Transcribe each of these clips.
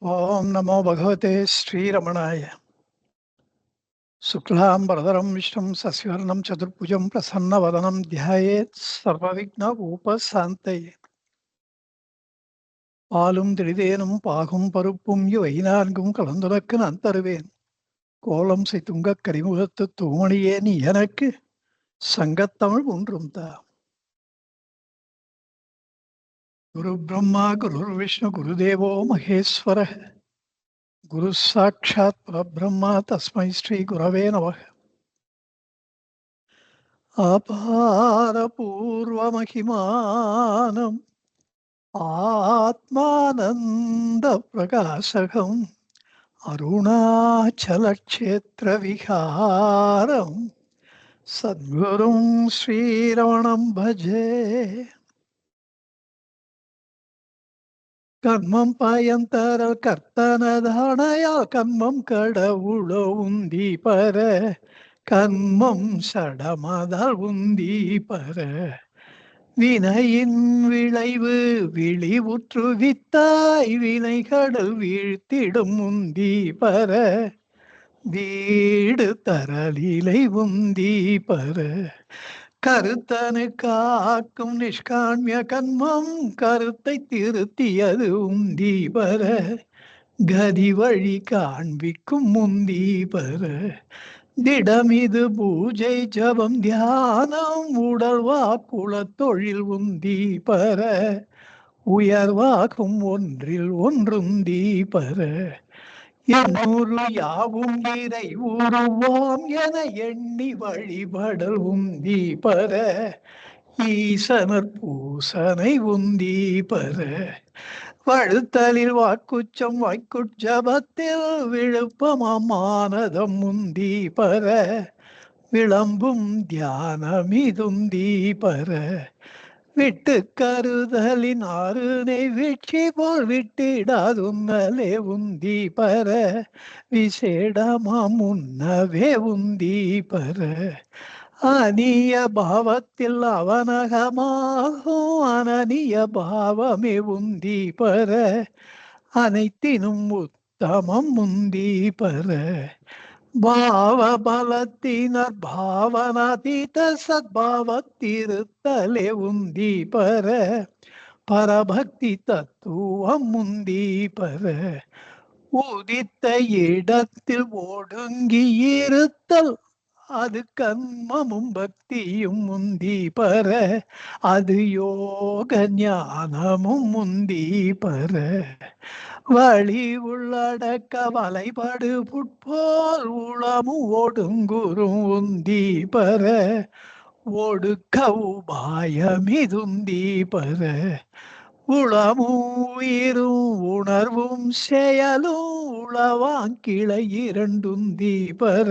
ओम नमो भगवते श्रीरमणाय। शुक्लांबरधरं विष्णुं शशिवर्णं चतुर्भुजं प्रसन्नवदनं ध्यायेत् सर्वविघ्नोपशान्तये। பாலும் திரிதேனும் பாகும் பருப்பும் இவை நான்கும் கலந்துனக்கு நான் தருவேன். கோலம் செய் துங்கக் கரிமுகத்து தூமணியே நீ எனக்கு சங்கத்தமிழ் ஒன்றும் தா. குரு பிரம்மா குரு விஷ்ணு குருதேவோ மகேஸ்வர குரு சாட்சாத் பரபிரம்மா தஸ்மை ஸ்ரீ குரவே நமः. அபாரபூர்வமகிமானம் ஆத்மானந்தப்பிரகாசகம் அருணாச்சலக்ஷேத்திரவிகாரம் சத்குரும் ஸ்ரீரமணம் பஜே. கர்மம் பயந்தர கர்த்தனதானையால் கர்மம் கடவுளோ உந்தி பர கர்மம் சடமதால் உந்தி பர வினையின் விளைவு விழிவுற்று வித்தாய் வினை கடல் வீழ்த்திடும் உந்தி பர வீடு தரலிலை உந்தி பர கருத்தனு காக்கும் நிஷ்காண்மிய கர்மம் கருத்தை திருத்தியது உந்தி பர கதி வழி காண்பிக்கும் முந்தி பர திடமிது பூஜை ஜபம் தியானம் உடல்வா குலத்தொழில் உந்தி பர உயர்வாகும் ஒன்றில் ஒன்றுந்தி பர என்னூறு யாவும் இறை உருவாம் என எண்ணி வழிபடல் உந்தி பர ஈசனர் பூசனை உந்தி பர வழுத்தலில் வாக்குச்சம் வாய்க்குட்சபத்தில் விழுப்பமானதம் உந்தி பர விளம்பும் தியானமிதுந்தி பர விட்டு கருதலின் ஆறுனை வீழ்ச்சி போல் விட்டிடாதுன்னலே உந்தி பர விசேடமாம் உன்னவே உந்தி பர அனிய பாவத்தில் அவனகமாகும் அனனிய பாவமே உந்தி பர அனைத்தினும் உத்தமம் உந்தி பர பாவ பலத்தினர் பாவனாதீத சத்பாவத்திருத்தலே உந்தி பர பரபக்தி தத்துவம் உந்தி பர உதித்த இடத்தில் ஒடுங்கி இருத்தல் அது கர்மமும் பக்தியும் முந்தி பர அது யோக ஞானமும் முந்தி பர வழி உள்ளடக்க வலைபடு புட்போல் உளமும் ஒடுங்குறும் உந்தி பர ஒடுக்க உபாயமிதுந்தி பர உளமும் உயிரும் உணர்வும் செயலும் உளவாங்கிளை இரண்டுந்தி பர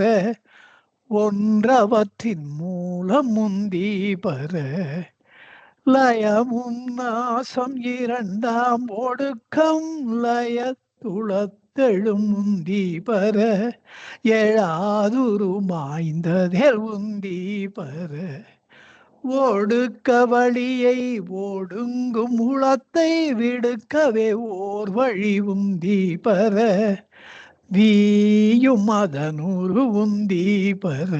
ஒன்றவற்றின் மூலம் முந்தி பர லயமும் நாசம் இரண்டாம் ஒடுக்கம் லயத்துளத்தெழும் உந்தி பர எழாதுரு மாய்ந்ததேல் உந்தி பர ஒடுக்க வழியை ஒடுங்கும் உளத்தை விடுக்கவே ஓர் வழி உந்தி பர வீயும் அதனூறு உந்தி பர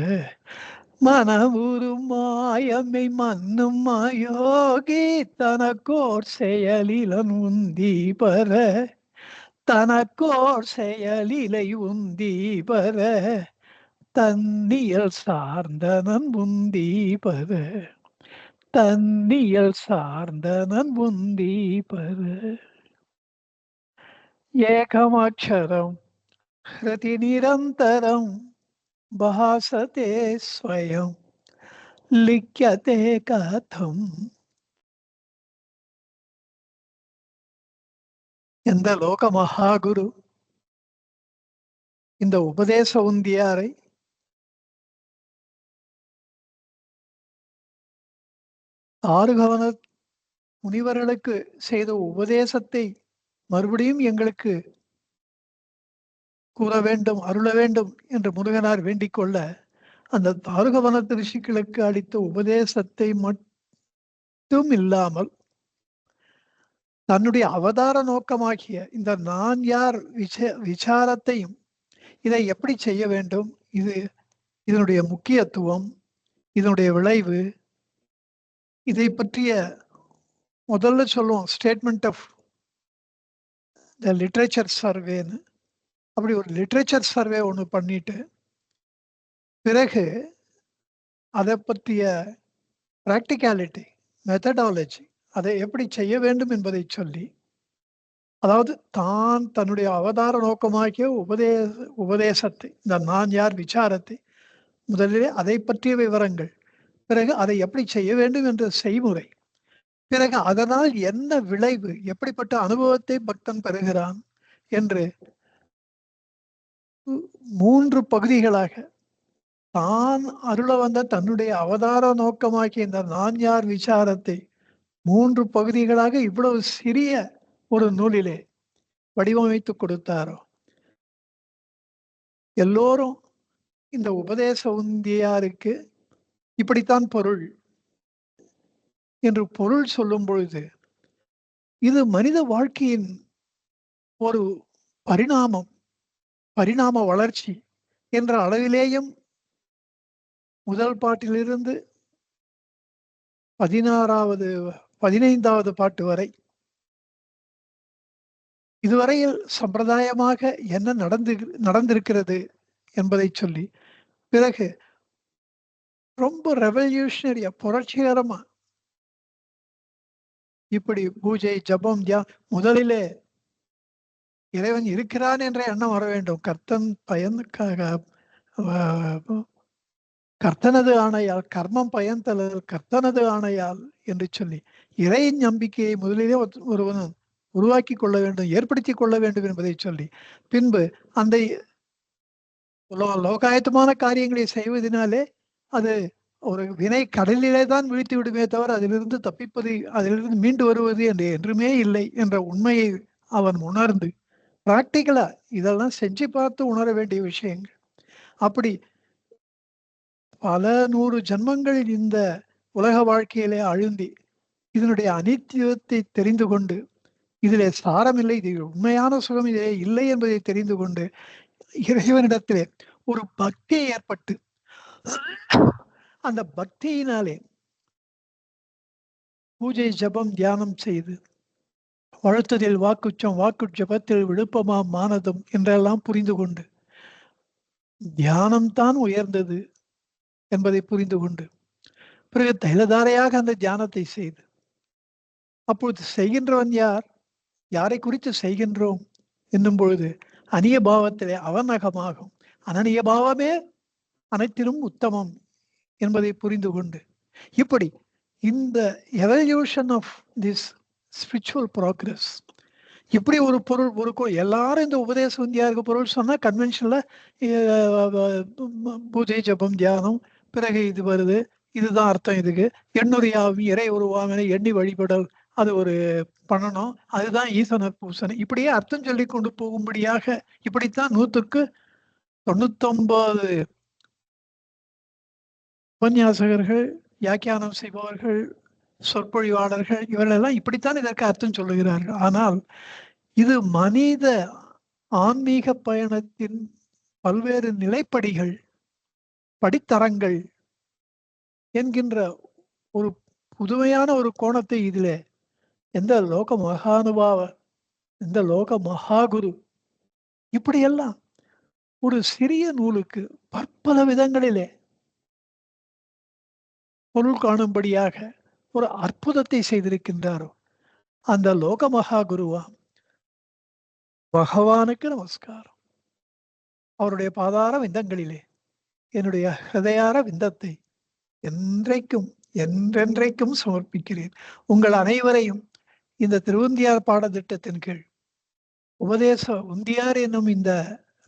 மனவுரு மாயமை மன்னும் மாயோகி தனக்கோர் செயலிலன் உந்தி பர தனக்கோர் செயலிலை உந்தி பர தன்னியல் சார்ந்தனன் உந்தி பர தன்னியல் சார்ந்தனன் உந்தி பர ஏகமக்ஷரம் ஹ்ருதி நிரந்தரம் பாசதே ஸ்வயம் லிக்யதே கதம். எந்த லோக மகாகுரு இந்த உபதேச உந்தியாரை ஆறுகவன முனிவர்களுக்கு செய்த உபதேசத்தை மறுபடியும் எங்களுக்கு கூற வேண்டும், அருள வேண்டும் என்று முருகனார் வேண்டிக் கொள்ள அந்த தாருகவனத்து ரிஷிகளுக்கு அளித்த உபதேசத்தை மட்டும் இல்லாமல் தன்னுடைய அவதார நோக்கமாகிய இந்த நான் யார் விசாரத்தையும் இதை எப்படி செய்ய வேண்டும், இது இதனுடைய முக்கியத்துவம், இதனுடைய விளைவு, இதை பற்றிய முதல்ல சொல்லுவோம் ஸ்டேட்மெண்ட் ஆஃப் த லிட்ரேச்சர் சர்வேன்னு. அப்படி ஒரு லிட்ரேச்சர் சர்வே ஒன்று பண்ணிட்டு பிறகு அதை பற்றிய ப்ராக்டிகாலிட்டி, மெத்தடாலஜி, அதை எப்படி செய்ய வேண்டும் என்பதை சொல்லி, அதாவது தான் தன்னுடைய அவதார நோக்கமாகிய உபதேசத்தை, இந்த நான் யார் விசாரத்தை முதலிலே அதை பற்றிய விவரங்கள், பிறகு அதை எப்படி செய்ய வேண்டும் என்ற செய்முறை, பிறகு அதனால் என்ன விளைவு, எப்படிப்பட்ட அனுபவத்தை பக்தன் பெறுகிறான் என்று 3 பகுதிகளாக தான் அருள வந்த தன்னுடைய அவதார நோக்கமாக்கிய இந்த நான் யார் விசாரத்தை 3 பகுதிகளாக இவ்வளவு சிறிய ஒரு நூலிலே வடிவமைத்து கொடுத்தாரோ. எல்லோரும் இந்த உபதேச உந்தியாருக்கு இப்படித்தான் பொருள் என்று பொருள் சொல்லும் பொழுது இது மனித வாழ்க்கையின் ஒரு பரிணாம வளர்ச்சி என்ற அளவிலேயும் முதல் பாட்டிலிருந்து 15வது பாட்டு வரை இதுவரையில் சம்பிரதாயமாக என்ன நடந்திருக்கிறது என்பதை சொல்லி, பிறகு ரொம்ப ரெவல்யூஷனரியா புரட்சிகரமா இப்படி பூஜை ஜபம் முதலிலே இறைவன் இருக்கிறான் என்ற எண்ணம் வர வேண்டும். கர்த்தன் பயனுக்காக கர்த்தனது ஆணையால் கர்மம் பயன்தல் கர்த்தனது ஆணையால் என்று சொல்லி இறை நம்பிக்கையை முதலிலே ஒருவன் உருவாக்கி கொள்ள வேண்டும், ஏற்படுத்தி கொள்ள வேண்டும் என்பதை சொல்லி, பின்பு அந்த லோகாயத்தமான காரியங்களை செய்வதனாலே அது ஒரு வினை கடலிலே தான் வீழ்த்தி விடுமே தவிர அதிலிருந்து தப்பிப்பது, அதிலிருந்து மீண்டு வருவது என்று என்றுமே இல்லை என்ற உண்மையை அவன் உணர்ந்து பிராக்டிக்கலா இதெல்லாம் செஞ்சு பார்த்து உணர வேண்டிய விஷயங்கள். அப்படி பல 100 ஜன்மங்கள் இந்த உலக வாழ்க்கையிலே அழுந்தி இதனுடைய அனித்தியத்தை தெரிந்து கொண்டு, இதிலே சாரமில்லை, இது உண்மையான சுகம் இதிலே இல்லை என்பதை தெரிந்து கொண்டு இறைவனிடத்திலே ஒரு பக்தி ஏற்பட்டு அந்த பக்தியினாலே பூஜை ஜபம் தியானம் செய்து வாழ்த்துதில் வாக்குச்சம் வாக்கு ஜபத்தில் விழுப்பமாம் மானதம் என்றெல்லாம் புரிந்து கொண்டு தியானம்தான் உயர்ந்தது என்பதை புரிந்து கொண்டு பிறகு தைலதாரையாக அந்த தியானத்தை செய்து, அப்பொழுது செய்கின்றவன் யாரை குறித்து செய்கின்றோம் என்னும் பொழுது அந்நிய பாவத்திலே அவநகமாகும், அனநிய பாவமே அனைத்திலும் உத்தமம் என்பதை புரிந்து கொண்டு இப்படி இந்த evolution of this spiritual progress, இப்படி ஒரு பொருள் எல்லாரும் இந்த உபதேச உந்தியாருக்கு பொருள் சொன்னா கன்வென்ஷன்ல பூஜை ஜபம் தியானம் பிறகு இது வருது, இதுதான் அர்த்தம். இதுக்கு எண்ணுரியாவும் இறை உருவாம எண்ணி வழிபடல் அது ஒரு பண்ணணும், அதுதான் ஈசனர் பூசனை, இப்படியே அர்த்தம் சொல்லி கொண்டு போகும்படியாக இப்படித்தான் 199 உபன்யாசகர்கள், வியாக்கியானம் செய்பவர்கள், சொற்பொழிவாளர்கள் இவர்களெல்லாம் இப்படித்தான் இதற்கு அர்த்தம் சொல்லுகிறார்கள். ஆனால் இது மனித ஆன்மீக பயணத்தின் பல்வேறு நிலைப்படிகள், படித்தரங்கள் என்கின்ற ஒரு புதுமையான ஒரு கோணத்தை இதிலே எந்த லோக மகானுபாவ, எந்த லோக மகாகுரு இப்படியெல்லாம் ஒரு சிறிய நூலுக்கு பற்பல விதங்களிலே பொருள் காணும்படியாக ஒரு அற்புதத்தை செய்திருக்கின்றாரோ அந்த லோக மகாகுருவா பகவானுக்கு நமஸ்காரம். அவருடைய பாதார விந்தங்களிலே என்னுடைய ஹிருதயார விந்தத்தை என்றென்றைக்கும் சமர்ப்பிக்கிறேன். உங்கள் அனைவரையும் இந்த திருவுந்தியார் பாடத்திட்டத்தின் கீழ் உபதேச உந்தியார் என்னும் இந்த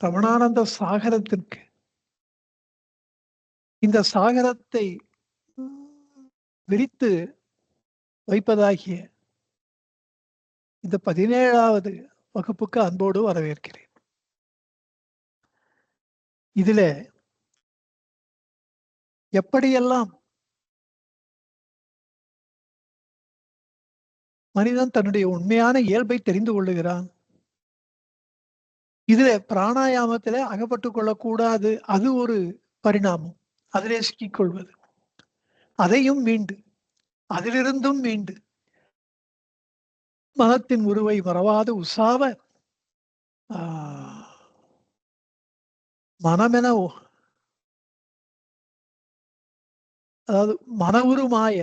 ரமணானந்த சாகரத்திற்கு, இந்த சாகரத்தை விரித்து வைப்பதாகிய இந்த 17வது வகுப்புக்கு அன்போடு வரவேற்கிறேன். இதிலே எப்படியெல்லாம் மனிதன் தன்னுடைய உண்மையான இயல்பை தெரிந்து கொள்ளுகிறான். இதுல பிராணாயாமத்தில அகப்பட்டுக் கொள்ளக்கூடாது. அது ஒரு பரிணாமம். அதிலே சிக்கிக்கொள்வது. அதையும் மீண்டு, அதிலிருந்தும் மீண்டு, மனத்தின் உருவை மறவாது உசாவ ஆ மனமென அதாவது மன உருமாய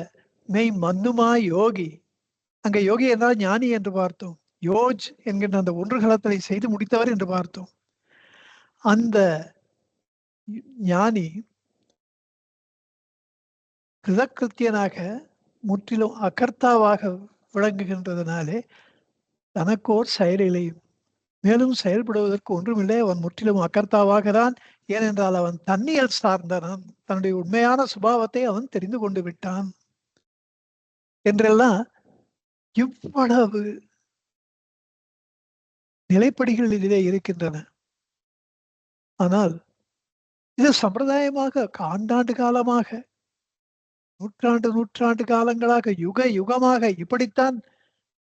மெய் மன்னுமாய் யோகி. அங்க யோகி என்றால் ஞானி என்று பார்த்தோம். யோஜ் என்கின்ற அந்த ஒன்றுகளத்தை செய்து முடித்தவர் என்று பார்த்தோம். அந்த ஞானி கிருதகிருத்தியனாக முற்றிலும் அகர்த்தாவாக விளங்குகின்றதுனாலே தனக்கோர் செயலில்லை. மேலும் செயல்படுவதற்கு ஒன்றுமில்லை. அவன் முற்றிலும் அகர்த்தாவாக தான். ஏனென்றால் அவன் தன்னியல் சார்ந்தவன். தன்னுடைய உண்மையான சுபாவத்தை அவன் தெரிந்து கொண்டு விட்டான் என்றெல்லாம் இவ்வளவு நிலைப்படிகள் இதிலே இருக்கின்றன. ஆனால் இது சம்பிரதாயமாக ஆண்டாண்டு காலமாக, நூற்றாண்டு நூற்றாண்டு காலங்களாக, யுக யுகமாக இப்படித்தான்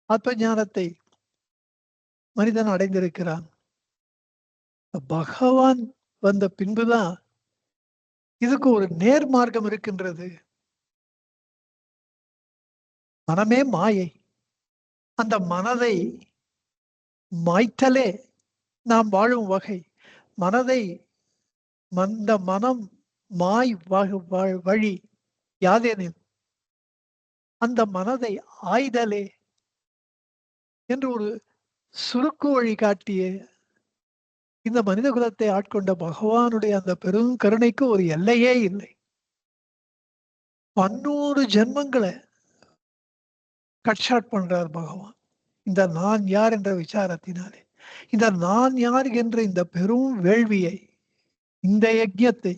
ஆத்ம ஞானத்தை மனிதன் அடைந்திருக்கிறான். பகவான் வந்த பின்புதான் இதுக்கு ஒரு நேர் மார்க்கம் இருக்கின்றது. மனமே மாயை. அந்த மனதை மாய்த்தலே நாம் வாழும் வகை. மனதை அந்த மனம் மாய் வழி யாதெனில் அந்த மனதை ஆய்தலே என்று ஒரு சுருக்கு வழி காட்டிய இந்த மனித குலத்தை ஆட்கொண்ட பகவானுடைய அந்த பெரும் கருணைக்கு ஒரு எல்லையே இல்லை. 100 ஜென்மங்களை கட் ஷாட் பண்றார் பகவான். இந்த நான் யார் என்ற விசாரத்தினாலே, இந்த நான் யார் என்ற இந்த பெரும் வேள்வியை, இந்த யஜ்ஞத்தை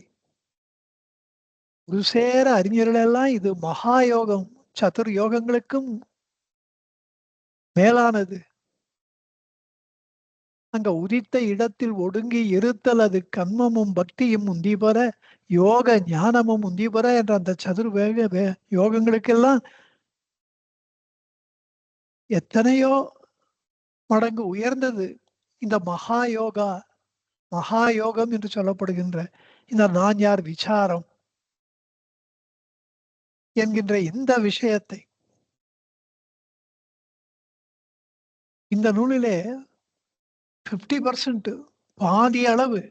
ஒரு சேர அறிஞர்கள் எல்லாம் இது மகா யோகம், சதுர் யோகங்களுக்கும் மேலானது. அங்க உதித்த இடத்தில் ஒடுங்கி இருத்தல் அது கண்மமும் பக்தியும் உந்தி பெற, யோக ஞானமும் உந்தி பெற என்ற அந்த சதுர் யோகங்களுக்கெல்லாம் எத்தனையோ மடங்கு உயர்ந்தது இந்த மகா யோகா. மகா யோகம் என்று சொல்லப்படுகின்ற இந்த நான் யார் விசாரம் என்கின்ற இந்த விஷயத்தை இந்த நூலிலே 50% பாதி அளவு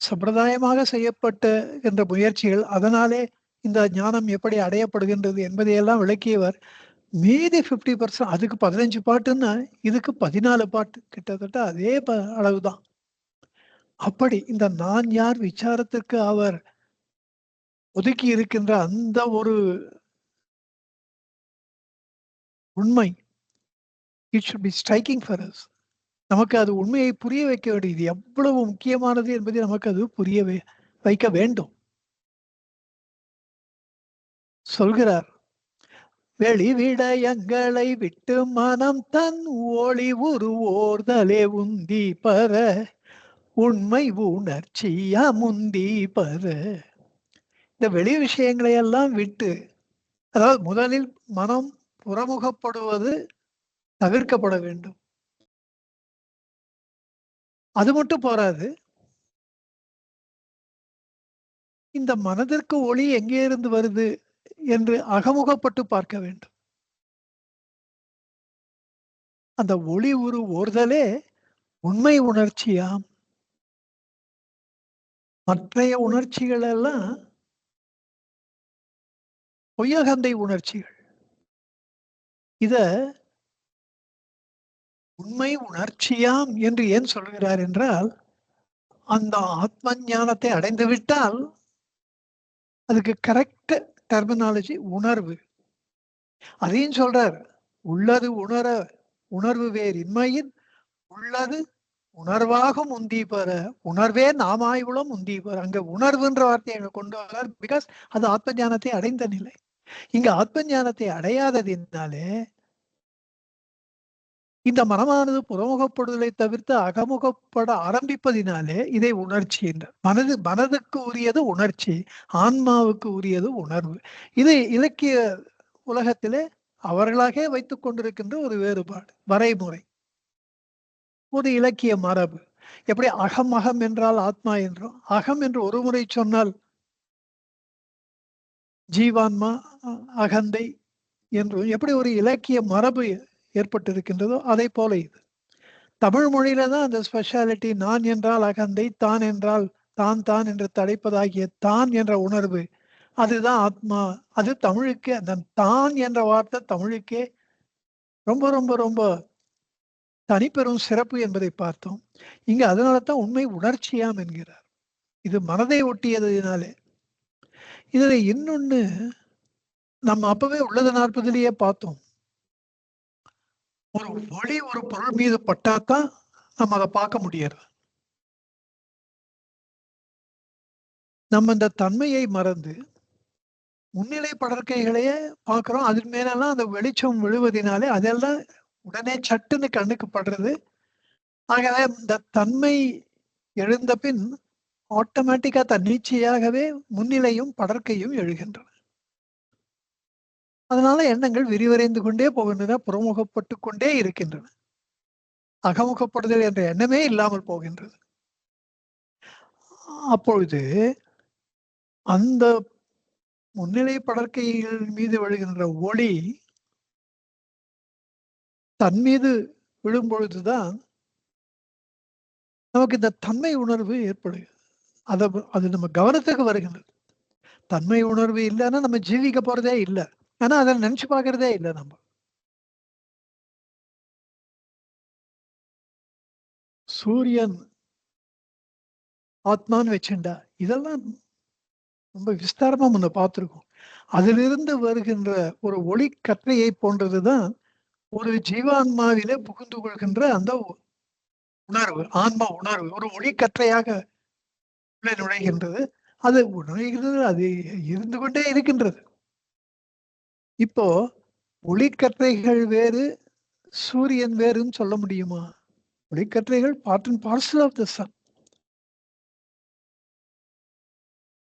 சம்பிரதாயமாக செய்யப்பட்ட என்ற முயற்சிகள், அதனாலே இந்த ஞானம் எப்படி அடையப்படுகின்றது என்பதையெல்லாம் விளக்கியவர். மீதி 50% அதுக்கு 15 பாட்டுன்னா இதுக்கு 14 பாட்டு, கிட்டத்தட்ட அதே அளவுதான். அப்படி இந்த நான் யார் விசாரத்துக்கு அவர் ஒதுக்கி இருக்கின்ற அந்த ஒரு உண்மை, it should be striking for us. நமக்கு அது உண்மையை புரிய வைக்க வேண்டியது எவ்வளவு முக்கியமானது என்பதை நமக்கு அது புரிய வைக்க வேண்டும். சொல்கிறார், வெளி விடயங்களை விட்டு மனம் தன் ஒளி உருவோர்தலே உந்தி பர, உண்மை உணர்ச்சியா முந்தி பர. இந்த வெளி விஷயங்களை எல்லாம் விட்டு, அதாவது முதலில் மனம் புறமுகப்படுவது தவிர்க்கப்பட வேண்டும். அது மட்டும் போராது. இந்த மனதிற்கு ஒளி எங்கே இருந்து வருது என்று அகமுகப்பட்டு பார்க்க வேண்டும். அந்த ஒளி உரு ஓர்தலே உண்மை உணர்ச்சியாம். மற்றைய உணர்ச்சிகள் எல்லாம் பொய்யகந்தை உணர்ச்சிகள். இத உண்மை உணர்ச்சியாம் என்று ஏன் சொல்கிறார் என்றால், அந்த ஆத்ம ஞானத்தை அடைந்து விட்டால் அதுக்கு கரெக்ட் டெர்மினாலஜி உணர்வு. அதையும் சொல்றார், உள்ளது உணர உணர்வு வேறு இன்மையின் உள்ளது உணர்வாக முந்தி பெற, உணர்வே நாமாய்வுளம் முந்தி பெற. அங்க உணர்வுன்ற வார்த்தையை அங்க கொண்டு வரார். பிகாஸ் அது ஆத்ம ஞானத்தை அடைந்த நிலை. இங்க ஆத்ம ஞானத்தை அடையாததினாலே இந்த மனமானது புறமுகப்படுதலை தவிர்த்து அகமுகப்பட ஆரம்பிப்பதினாலே இதை உணர்ச்சி என்றார். மனதுக்கு உரியது உணர்ச்சி, ஆன்மாவுக்கு உரியது உணர்வு. இது இலக்கிய உலகத்திலே அவர்களாக வைத்துக் கொண்டிருக்கின்ற ஒரு வேறுபாடு, வரைமுறை, ஒரு இலக்கிய மரபு. எப்படி அகம் அகம் என்றால் ஆத்மா என்றும், அகம் என்று ஒரு முறை சொன்னால் ஜீவான்மா, அகந்தை என்றும் எப்படி ஒரு இலக்கிய மரபு ஏற்பட்டிருக்கின்றதோ அதை போல இது. தமிழ் மொழியில தான் அந்த ஸ்பெஷாலிட்டி. நான் என்றால் அகந்தை, தான் என்றால் தான் தான் என்று தடைப்பதாகிய தான் என்ற உணர்வு, அதுதான் ஆத்மா. அது தமிழுக்கே, அந்த தான் என்ற வார்த்தை தமிழுக்கே ரொம்ப ரொம்ப ரொம்ப தனிப்பெரும் சிறப்பு என்பதை பார்த்தோம். இங்க அதனால தான் உண்மை உணர்ச்சியாம் என்கிறார். இது மனதை ஒட்டியதுனாலே. இதுல இன்னொன்னு நம்ம அப்பவே உள்ளது 40லயே பார்த்தோம். ஒரு ஒளி ஒரு பொருள் மீது பட்டாதான் நம்ம அதை பார்க்க முடியாது. நம்ம இந்த தன்மையை மறந்து முன்னிலை படற்கைகளையே பார்க்கிறோம். அதன் மேலெல்லாம் அந்த வெளிச்சம் விழுவதினாலே அதெல்லாம் உடனே சட்டுன்னு கண்ணுக்கு படுறது. ஆகவே இந்த தன்மை எழுந்த பின் ஆட்டோமேட்டிக்கா தன்னிச்சையாகவே முன்னிலையும் படற்கையும் எழுகின்றன. அதனால எண்ணங்கள் விரிவடைந்து கொண்டே போகின்றன, புறமுகப்பட்டு கொண்டே இருக்கின்றன. அகமுகப்படுதல் என்ற எண்ணமே இல்லாமல் போகின்றது. அப்பொழுது அந்த முன்னிலை படற்கைகள் மீது விழுகின்ற ஒளி தன் மீது விழும் பொழுதுதான் நமக்கு இந்த தன்மை உணர்வு ஏற்படுகிறது. அது நம்ம கவனத்துக்கு வருகின்றது. தன்மை உணர்வு இல்லைன்னா நம்ம ஜீவிக்க போறதே இல்லை. ஆனா அதை நினைச்சு பார்க்கறதே இல்லை நம்ம. சூரியன் ஆத்மான்னு வச்சுண்டா இதெல்லாம் ரொம்ப விஸ்தாரமா முன்ன பார்த்திருக்கோம். அதிலிருந்து வருகின்ற ஒரு ஒளி கற்றையை போன்றதுதான் ஒரு ஜீவான்மாவிலே புகுந்து கொள்கின்ற அந்த உணர்வு, ஆன்மா உணர்வு ஒரு ஒளிக்கற்றையாக உள்ளே நுழைகின்றது. அது நுழைகிறது, அது இருந்து கொண்டே இருக்கின்றது. இப்போ ஒளிக்கற்றைகள் வேறு, சூரியன் வேறுன்னு சொல்ல முடியுமா? ஒளிக்கற்றைகள் part and parcel of the sun.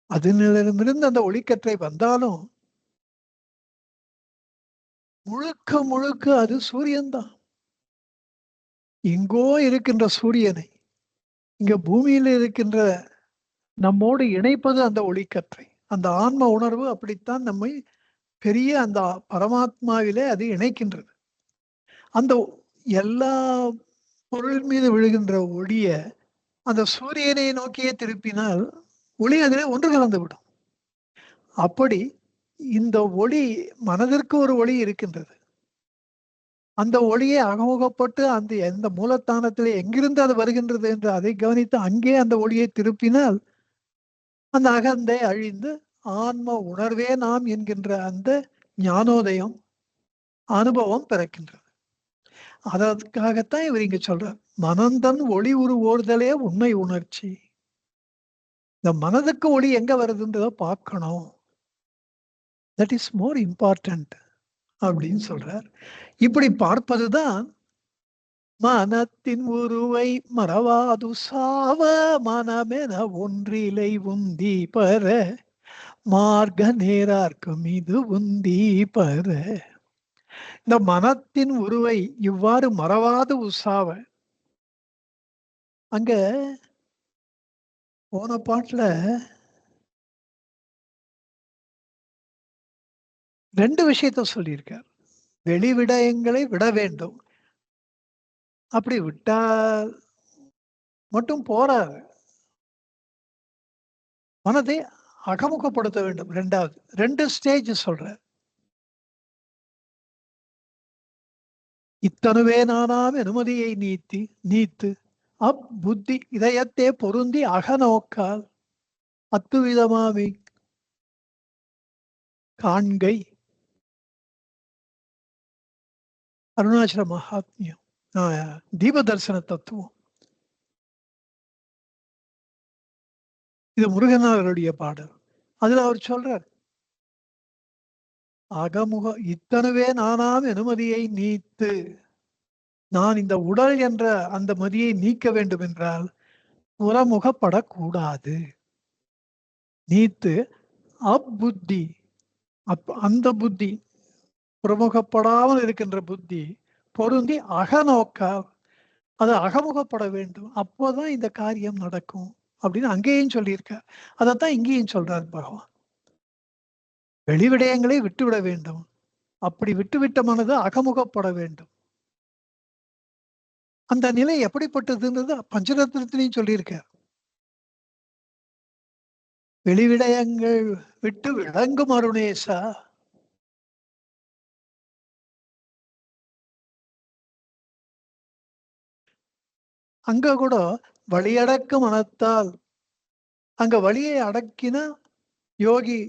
அதனிடமிருந்து அந்த ஒளிக்கற்றை வந்தாலும் முழுக்க முழுக்க அது சூரியன் தான். எங்கோ இருக்கின்ற சூரியனை இங்க பூமியில் இருக்கின்ற நம்மோடு இணைப்பது அந்த ஒளிக்கற்றை. அந்த ஆன்ம உணர்வு அப்படித்தான் நம்மை பெரிய அந்த பரமாத்மாவிலே அது இணைக்கின்றது. அந்த எல்லா பொருள் மீது விழுகின்ற ஒளிய அந்த சூரியனை நோக்கியே திருப்பினால் ஒளி அதிலே ஒன்று கலந்து விடும். அப்படி இந்த ஒளி, மனதிற்கு ஒரு ஒளி இருக்கின்றது. அந்த ஒளியை அகமுகப்பட்டு அந்த எந்த மூலத்தானத்திலே எங்கிருந்து அது வருகின்றது என்று அதை கவனித்து அங்கே அந்த ஒளியை திருப்பினால் அந்த அகந்தை அழிந்து ஆன்ம உணர்வே நாம் என்கின்ற அந்த ஞானோதயம், அனுபவம் பிறக்கின்றது. அதற்காகத்தான் இவர் இங்க சொல்றார், மனந்தன் ஒளி உருவோர்தலே உண்மை உணர்ச்சி. இந்த மனதுக்கு ஒளி எங்க வருதுன்றத பார்க்கணும். தட் இஸ் மோர் இம்பார்ட்டன்ட் அப்படின்னு சொல்றார். இப்படி பார்ப்பதுதான் மனத்தின் உருவை மறவாது சாவ மனமென ஒன்றிலை உந்தி பர மார்க்க நேரார்க்கும் இது உந்தி பர. இந்த மனத்தின் உருவை இவ்வாறு மறவாது உசாவ. அங்க போன பாட்டுல 2 விஷயத்த சொல்லியிருக்கார். வெளி விடயங்களை விட வேண்டும். அப்படி விட்டால் மட்டும் போராது. மனதை அகமுகப்படுத்த வேண்டும். 2வது 2 ஸ்டேஜ் சொல்ற. இத்தனுவே நானாம் அனுமதியை நீத்து அப்புத்தி இதயத்தே பொருந்தி அகநோக்கால் அத்துவிதமாவி காண்கை. அருணாச்சல மகாத்மியம், தீப தரிசன தத்துவம். இது முருகனாருடைய பாடல். அதுல அவர் சொல்றார், அகமுக இத்தனுவே நானாம் அனுமதியை நீத்து. நான் இந்த உடல் என்ற அந்த மதியை நீக்க வேண்டும் என்றால் புறமுகப்படக்கூடாது. நீத்து அப்புத்தி, அந்த புத்தி புறமுகப்படாமல் இருக்கின்ற புத்தி பொருந்தி அகநோக்கால் அது அகமுகப்பட வேண்டும். அப்போதான் இந்த காரியம் நடக்கும் அப்படின்னு அங்கேயும் சொல்லியிருக்கார். அதைத்தான் இங்கேயும் சொல்றார் பகவான். வெளிவிடயங்களை விட்டுவிட வேண்டும். அப்படி விட்டுவிட்ட மனது அகமுகப்பட வேண்டும். அந்த நிலை எப்படிப்பட்டதுன்றது பஞ்சரத்னத்திலையும் சொல்லியிருக்கார். வெளிவிடயங்கள் விட்டு விளங்கும் அருணேசா, அங்க கூட வழியடக்க மனத்தால், அங்க வழியை அடக்கின யோகி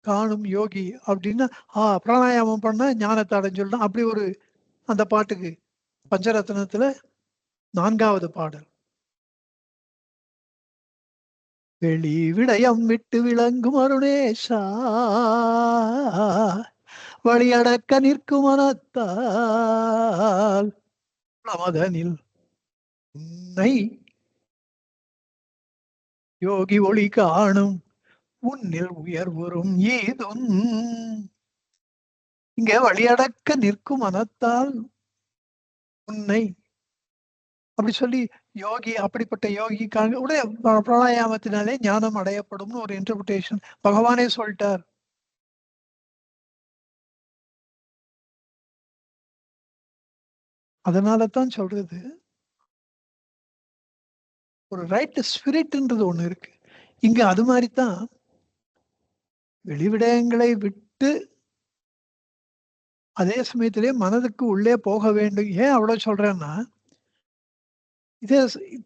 காணும் யோகி அப்படின்னா பிராணாயாமம் பண்ண ஞானத்தை அடைஞ்சுடலாம். அப்படி ஒரு அந்த பாட்டுக்கு பஞ்சரத்னத்துல 4வது பாடல். வெளி விடயம் விட்டு விளங்கும் அருணேஷா, வழியடக்க நிற்கும் மனத்தால் மதனில் உன்னை யோகி ஒளி காணும் உன்னில் உயர்வரும் ஏதும். இங்க வழியடக்க நிற்கும் மனத்தால் உன்னை அப்படி சொல்லி யோகி, அப்படிப்பட்ட யோகிக்காக உடைய பிராணாயாமத்தினாலே ஞானம் அடையப்படும் ஒரு இன்டர்பிரிட்டேஷன் பகவானே சொல்லிட்டார். அதனாலதான் சொல்றது, ஒரு ரைட் ஸ்பிரிட்ன்றது ஒண்ணு இருக்கு. இங்க அது மாதிரிதான் வெளிவிடயங்களை விட்டு அதே சமயத்திலே மனதுக்கு உள்ளே போக வேண்டும். ஏன் அவ்வளவு சொல்றேன்னா, இதே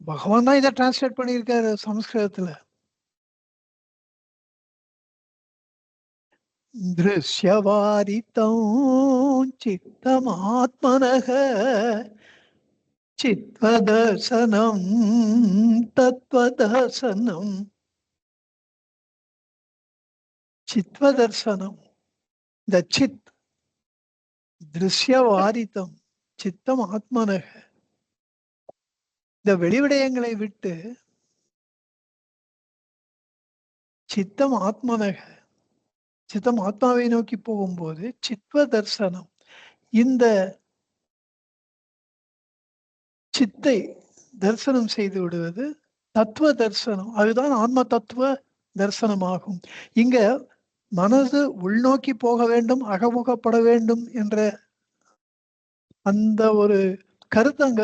பகவான் தான் இதை டிரான்ஸ்லேட் பண்ணியிருக்காரு சமஸ்கிருதத்துல. திருஷ்யவாரித்தம் சித்தமாத்மனக சித்வதர்சனம் தத்வதர்சனம். சித்வதர்சனம், இந்த சித் திருஷ்யவாரித்தம் சித்தம் ஆத்மனக, இந்த வெளிவிடயங்களை விட்டு சித்தம் ஆத்மனக, சித்தம் ஆத்மாவை நோக்கி போகும்போது சித்வ தர்சனம், இந்த சித்தை தரிசனம் செய்து விடுவது தத்துவ தரிசனம். அதுதான் ஆன்ம தத்துவ தரிசனமாகும். இங்க மனது உள்நோக்கி போக வேண்டும், அகமுகப்பட வேண்டும் என்ற அந்த ஒரு கருத்து அங்க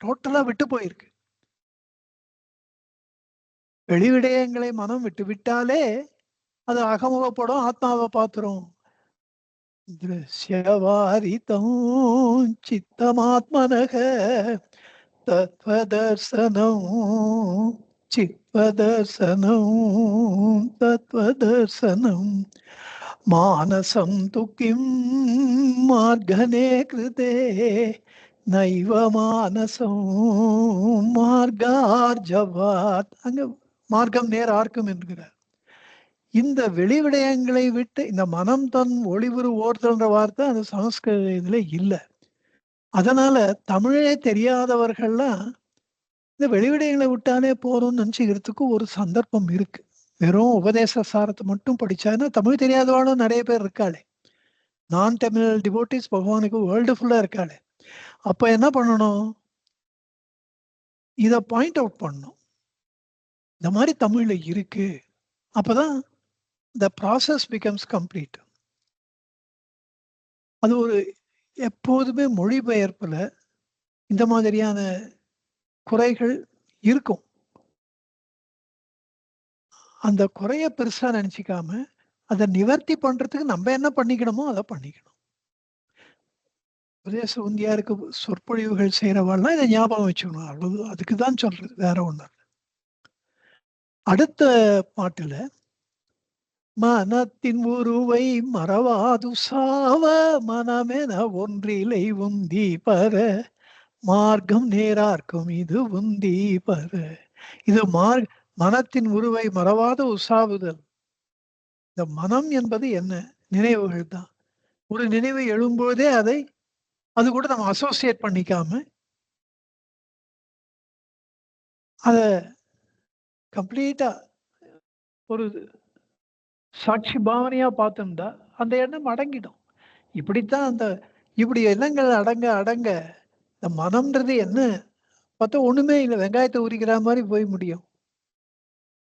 டோட்டலா விட்டு போயிருக்கு. வெளிவிடயங்களை மனம் விட்டு விட்டாலே அது அகமுகப்படும், ஆத்மாவை பார்த்துரும். திருஷ்யவாரிதம் சித்தமாத்மனக தத்வதர்சனம் சித்வதர்சனம் தத்வதர்சனம் மானசம் துக்கிம் மார்கனே கிருதே நைவ மானசம் மார்கார்ஜவாத். அங்க மார்க்கம் நேர் ஆர்க்கம் என்கிறார். இந்த வெளிவிடயங்களை விட்டு இந்த மனம் தன் ஒளிவுறு ஓர்தல்ன்ற வார்த்தை அந்த சமஸ்கிருத இதுல இல்லை. அதனால தமிழே தெரியாதவர்கள்லாம் இந்த வெளிவிடயங்களை விட்டாலே போறோம்னு நினைச்சுக்கிறதுக்கு ஒரு சந்தர்ப்பம் இருக்கு. வெறும் உபதேச சாரத்தை மட்டும் படிச்சாங்கன்னா தமிழ் தெரியாதவாளும் நிறைய பேர் இருக்காளே. நான் தமிழ் டிவோட்டிஸ் பகவானுக்கு வேர்ல்டு ஃபுல்லா இருக்காளே. அப்ப என்ன பண்ணணும், இத பாயிண்ட் அவுட் பண்ணணும். இந்த மாதிரி தமிழ்ல இருக்கு. அப்பதான் the process becomes complete. அது ஒரு எப்போதுமே மொழிபெயர்ப்புல இந்த மாதிரியான குறைகள் இருக்கும். அந்த குறைய பெருசா நினைச்சுக்காம அதை நிவர்த்தி பண்றதுக்கு நம்ம என்ன பண்ணிக்கணுமோ அதை பண்ணிக்கணும். உபதேச உந்தியாருக்கு சொற்பொழிவுகள் செய்யறவாள்லாம் இதை ஞாபகம் வச்சுக்கணும். அவ்வளவு, அதுக்குதான் சொல்றது, வேற ஒண்ணு. அடுத்த பாட்டுல மனத்தின் உருவை மறவாது சாவ மனமென ஒன்றிலை உந்தி பர மார்க்கம் நேரார்க்கும் இது உந்தி பர. இது மனத்தின் உருவை மறவாத உசாவுதல். இந்த மனம் என்பது என்ன? நினைவுகள் தான். ஒரு நினைவு எழும்போதே அது கூட நம்ம அசோசியேட் பண்ணிக்காம அத கம்ப்ளீட்டா ஒரு சாட்சி பாவனையா பார்த்துட்டா அந்த எண்ணம் அடங்கிடும். இப்படித்தான் இப்படி எண்ணங்கள் அடங்க அடங்க இந்த மனம்ன்றது என்ன பார்த்தா ஒண்ணுமே இல்லை, வெங்காயத்தை உரிக்கிற மாதிரி போய் முடியும்.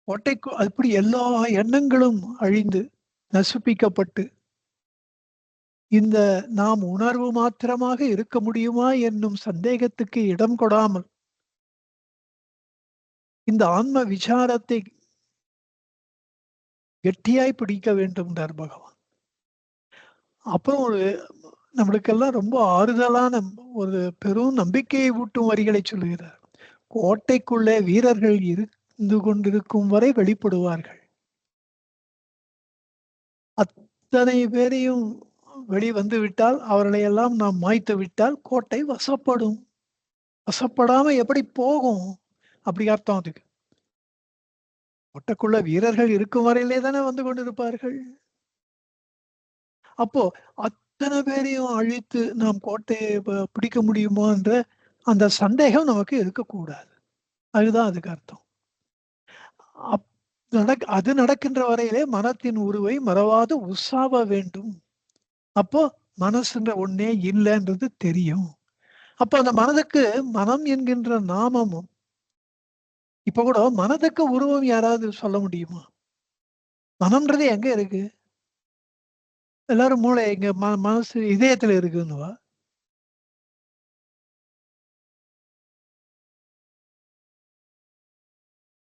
கோட்டைக்கு அப்படி எல்லா எண்ணங்களும் அழிந்து நசுப்பிக்கப்பட்டு இந்த நாம் உணர்வு மாத்திரமாக இருக்க முடியுமா என்னும் சந்தேகத்துக்கு இடம் கொடாமல் இந்த ஆன்ம விசாரத்தை கெட்டியாய் பிடிக்க வேண்டும்ன்றார் பகவான். அப்புறம் நம்மளுக்கெல்லாம் ரொம்ப ஆறுதலான ஒரு பெரும் நம்பிக்கையை ஊட்டும் வரிகளை சொல்லுகிறார். கோட்டைக்குள்ளே வீரர்கள் இருந்து கொண்டிருக்கும் வரை வெளிப்படுவார்கள். அத்தனை பேரையும் வெளி வந்து விட்டால், அவர்களை எல்லாம் நாம் மாய்த்து விட்டால் கோட்டை வசப்படும். வசப்படாம எப்படி போகும்? அப்படி அர்த்தம் அதுக்கு. கோட்டைக்குள்ள வீரர்கள் இருக்கும் வரையிலே தானே வந்து கொண்டிருப்பார்கள். அப்போ அத்தனை பேரையும் அழித்து நாம் கோட்டையை பிடிக்க முடியுமா என்ற அந்த சந்தேகம் நமக்கு இருக்கக்கூடாது. அதுதான் அதுக்கு அர்த்தம். அது நடக்கின்ற வரையிலே மனத்தின் உருவை மறவாது உசாவ வேண்டும். அப்போ மனசுன்ற ஒன்னே இல்லைன்றது தெரியும். அப்போ அந்த மனதுக்கு மனம் என்கின்ற நாமமும் இப்ப கூட மனதுக்கு உருவம் யாராவது சொல்ல முடியுமா? மனம்ன்றது எங்க இருக்கு? எல்லாரும் மூளை எங்க மனசு இதயத்துல இருக்குன்னுவா.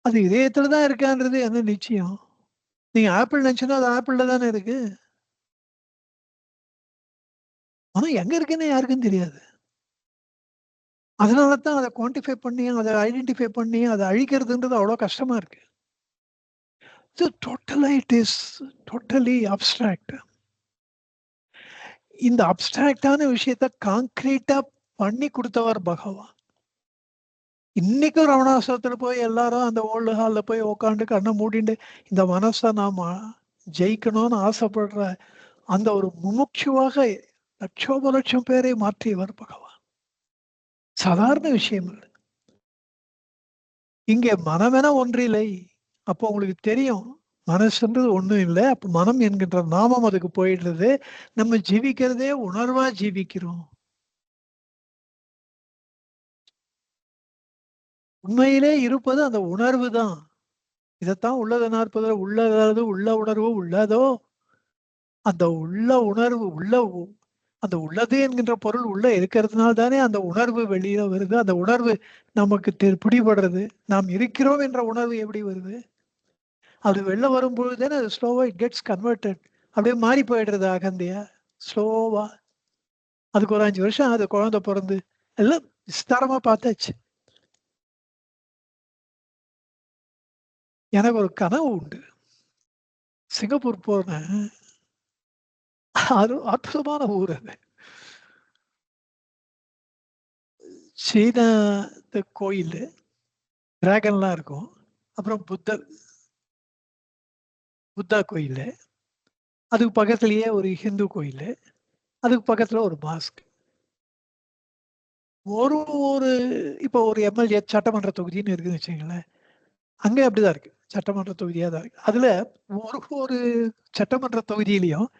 அது இதயத்துல தான் இருக்கான்றது என்ன நிச்சயம்? நீங்க ஆப்பிள் நினைச்சுன்னா அது ஆப்பிள்ல தானே இருக்கு. ஆனா எங்க இருக்குன்னு யாருக்கும் தெரியாது. அதனால தான் அதை குவான்டிஃபை பண்ணி, அதை ஐடென்டிஃபை பண்ணி, அதை அழிக்கிறதுன்றது அவ்வளோ கஷ்டமா இருக்கு. It is totally abstract. இந்த அப்டிராக்டான விஷயத்த கான்கிரீட்டா பண்ணி கொடுத்தவர் பகவான். இன்னைக்கும் ரமணாசிரமத்துல போய் எல்லாரும் அந்த ஓல்டு ஹால்ல போய் உட்காந்து கண்ணை மூடிண்டு இந்த மனசை நாம ஜெயிக்கணும்னு ஆசைப்படுற அந்த ஒரு முமுட்சுவாக லட்சோப லட்சம் பேரை மாற்றியவர் பகவான். சாதாரண விஷயம் இல்லை. இங்கே மனமென ஒன்றில்லை. அப்போ உங்களுக்கு தெரியும் மனசுன்றது ஒண்ணும் இல்லை. அப்ப மனம் என்கின்ற நாமம் அதுக்கு போயிடுறது. நம்ம ஜீவிக்கிறதே உணர்வா ஜீவிக்கிறோம். உண்மையிலே இருப்பது அந்த உணர்வு தான். இதைத்தான் உள்ளத நாற்பதுல உள்ளதாவது உள்ள உணர்வு உள்ளதோ அந்த உள்ள உணர்வு அந்த உள்ளது என்கின்ற பொருள் உள்ள இருக்கிறதுனால தானே அந்த உணர்வு வெளியில வருது. அந்த உணர்வு நமக்கு பிடிபடுறது. நாம் இருக்கிறோம் என்ற உணர்வு எப்படி வருது? அது வெளில வரும்பொழுது தானே அது ஸ்லோவா இட் கெட்ஸ் கன்வெர்டட். அப்படியே மாறி போயிடுறது அகந்தையா ஸ்லோவா. அதுக்கு ஒரு 5 வருஷம் அது குழந்தை பிறந்து எல்லாம் விஸ்தாரமா பார்த்தாச்சு. எனக்கு ஒரு கனவு உண்டு. சிங்கப்பூர் போனேன். அது அற்புதமான ஊர் அது. சீனா கோயில் டிராகன்லாம் இருக்கும். அப்புறம் புத்தா கோயில், அதுக்கு பக்கத்துலயே ஒரு ஹிந்து கோயில், அதுக்கு பக்கத்துல ஒரு மாஸ்க். ஒரு ஒரு இப்போ ஒரு எம்எல்ஏ சட்டமன்ற தொகுதின்னு இருக்குன்னு வச்சுங்களேன். அங்கே அப்படிதான் இருக்கு. சட்டமன்ற தொகுதியா தான் இருக்கு. அதுல ஒரு ஒரு சட்டமன்ற தொகுதியிலையும்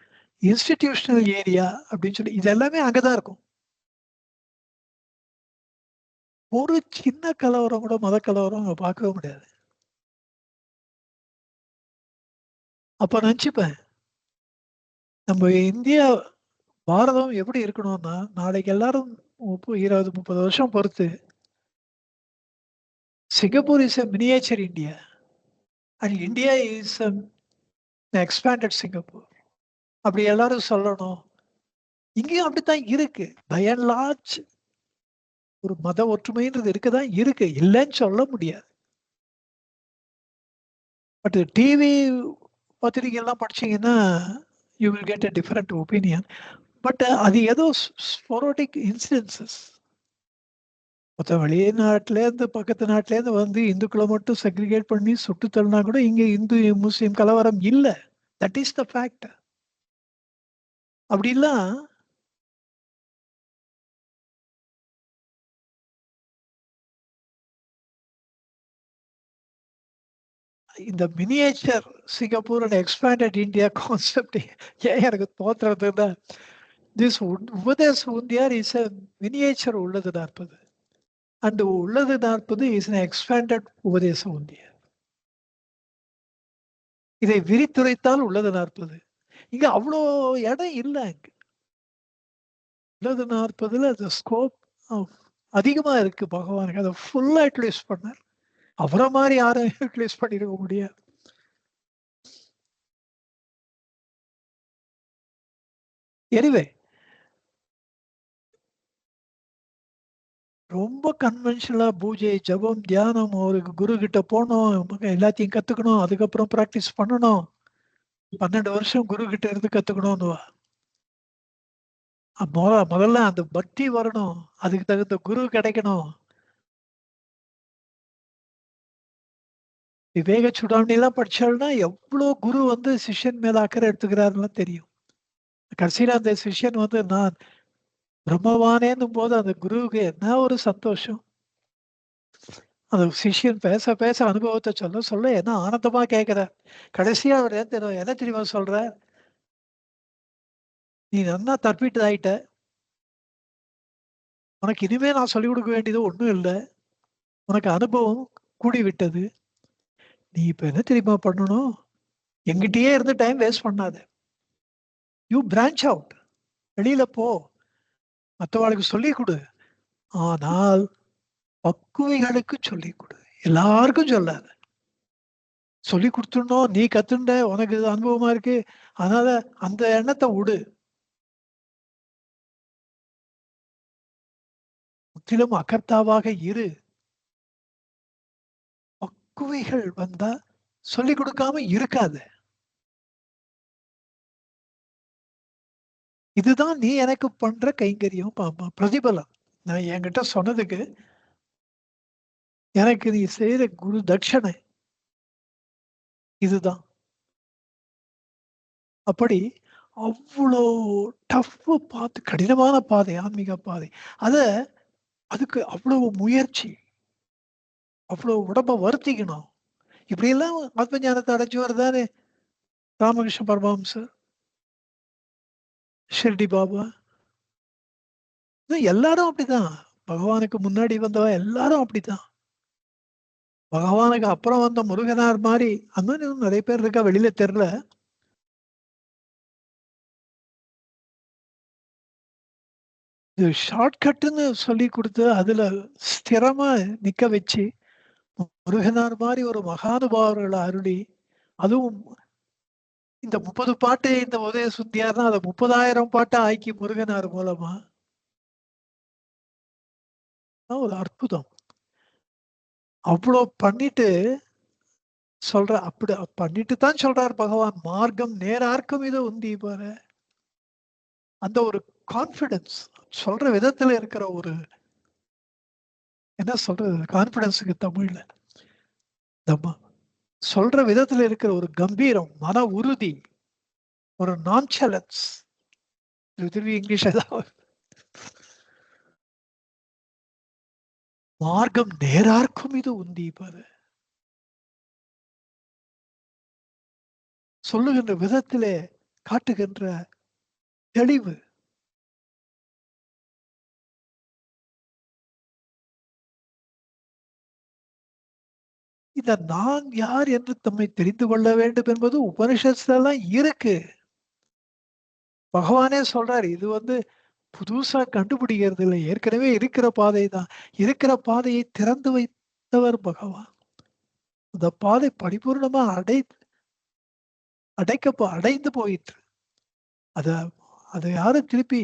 இன்ஸ்டிடியூஷனல் ஏரியா அப்படின்னு சொல்லி இது எல்லாமே அங்கதான் இருக்கும். ஒரு சின்ன கலவரம் கூட மத கலவரம் அங்க பார்க்கவே முடியாது. அப்ப நினைச்சுப்பேன் நம்ம இந்தியா பாரதம் எப்படி இருக்கணும்னா நாளைக்கு எல்லாரும் 20, 30 வருஷம் பொறுத்து Singapore is a miniature India and India is an expanded Singapore. அப்படி எல்லாரும் சொல்லணும். இங்கேயும் அப்படித்தான் இருக்கு. பை அண்ட் லார்ஜ் ஒரு மத ஒற்றுமைன்றது இருக்கதான் இருக்கு. இல்லைன்னு சொல்ல முடியாது. பட் டிவி பத்திரிகை எல்லாம் படிச்சீங்கன்னா you will get a different opinion. But அது ஏதோ ஸ்போரோடிக் இன்சிடென்சஸ். மொத்த வெளிநாட்டிலேருந்து பக்கத்து நாட்டிலேருந்து வந்து இந்துக்களை மட்டும் செக்ரிகேட் பண்ணி சுட்டு தள்ளினா கூட இங்க இந்து முஸ்லீம் கலவரம் இல்லை. That is the fact. அப்படிலாம் இந்த miniature Singapore and expanded India concept ஏன் எனக்கு தோத்துறதுன்னா This Upadesa Undiyar is a miniature உள்ளது 40. And உள்ளது 40 is an expanded Upadesa Undiyar. இதை விரித்துரைத்தால் உள்ளது 40. இங்க அவ்வளோ இடம் இல்லை. அங்க உள்ளது 40ல அந்த ஸ்கோப் அதிகமா இருக்கு பகவானுக்கு. அதை ஃபுல்லா யூட்டிலைஸ் பண்ணார். அவரை மாதிரி யாரும் யூட்டிலைஸ் பண்ணிருக்க முடியாது. எனிவே ரொம்ப கன்வென்ஷனலா பூஜை, ஜபம், தியானம், ஒரு குரு கிட்ட போனோம், எல்லாத்தையும் கத்துக்கணும், அதுக்கப்புறம் பிராக்டிஸ் பண்ணணும், 12 வருஷம் குரு கிட்ட இருந்து கத்துக்கணும்னு முதல்ல அந்த பக்தி வரணும், அதுக்கு தகுந்த குரு கிடைக்கணும். விவேக சுடாமணி எல்லாம் படிச்சால்னா எவ்வளவு குரு வந்து சிஷ்யன் மேல அக்கறை எடுத்துக்கிறாருன்னு தெரியும். கடைசியில அந்த சிஷ்யன் வந்து நான் பிரம்மவானேன்னும் போது அந்த குருவுக்கு என்ன ஒரு சந்தோஷம். அந்த சிஷ்யன் பேச பேச அனுபவத்தை சொல்ல சொல்ல என்ன ஆனந்தமா கேட்கிற. கடைசியா அவர் என்ன தெரியுமா சொல்ற, நீ நல்லா தப்பிட்டு ஆயிட்ட, உனக்கு இனிமே நான் சொல்லிக் கொடுக்க வேண்டியது ஒண்ணும் இல்லை, உனக்கு அனுபவம் கூடி விட்டது. நீ இப்ப என்ன தெரியுமா பண்ணணும், எங்கிட்டயே இருந்து டைம் வேஸ்ட் பண்ணாத, யூ பிரான்ச் அவுட், வெளியில போ, மற்றவாளுக்கு சொல்லிக் கொடு. ஆனால் பக்குவைகளுக்கு சொல்லிக் கொடு, எல்லாருக்கும் சொல்லாத. சொல்லி கொடுத்துடணும், நீ கத்துண்ட, உனக்கு இது அனுபவமா இருக்கு, அதனால அந்த எண்ணத்தை விடு. முற்றிலும் அகர்த்தாவாக இரு. பக்குவைகள் வந்தா சொல்லி கொடுக்காம இருக்காது. இதுதான் நீ எனக்கு பண்ற கைங்கரியம், பிரதிபலம். நான் என்கிட்ட சொன்னதுக்கு எனக்கு நீ செய்யற குரு தட்சணை இதுதான். அப்படி அவ்வளோ டஃப் பாத்து, கடினமான பாதை, ஆன்மீக பாதை. அதுக்கு அவ்வளவு முயற்சி, அவ்வளவு உடம்ப வருத்திக்கணும். இப்படி எல்லாம் ஆத்ம ஞானத்தை அடைஞ்சு வருதானே ராமகிருஷ்ண பரமஹம்சர், ஷிர்டி பாபா, எல்லாரும் அப்படிதான். பகவானுக்கு முன்னாடி வந்தவ எல்லாரும் அப்படித்தான். பகவானுக்கு அப்புறம் வந்த முருகனார் மாதிரி அந்த மாதிரி நிறைய பேர் இருக்கா, வெளியில தெரியல. இது ஷார்ட்கட்டுன்னு சொல்லி கொடுத்து அதுல ஸ்திரமா நிக்க வச்சு முருகனார் மாதிரி ஒரு மகானுபாவர்களை அருளி, அதுவும் இந்த 30 பாட்டு இந்த உதய சுத்தியார்னா அதை 30,000 பாட்டா ஆக்கி முருகனார் மூலமா ஒரு அற்புதம். அவ்வளோ பண்ணிட்டு சொல்ற, அப்படி பண்ணிட்டு தான் சொல்றார் பகவான், மார்க்கம் நேரார்க்கும் இது உந்தி பாரு. அந்த ஒரு கான்பிடன்ஸ் சொல்ற விதத்துல இருக்கிற ஒரு, என்ன சொல்றது கான்பிடன்ஸுக்கு தமிழ்ல, சொல்ற விதத்துல இருக்கிற ஒரு கம்பீரம், மன உறுதி, ஒரு நான்சலன்ஸ். திரும்பி இங்கிலீஷ் ஏதாவது, மார்க்கம் நேரார்க்கும் இது உந்தி பாரு. சொல்லுகின்ற விதத்திலே காட்டுகின்ற தெளிவு. இந்த நான் யார் என்று தம்மை தெரிந்து கொள்ள வேண்டும் என்பது உபனிஷத்துல இருக்கு. பகவானே சொல்றாரு, இது வந்து புதுசா கண்டுபிடிக்கிறது இல்லை, ஏற்கனவே இருக்கிற பாதை தான். இருக்கிற பாதையை திறந்து வைத்தவர் பகவான். அந்த பாதை பரிபூர்ணமா அடைந்து போயிற்று. அதை யாரும் திருப்பி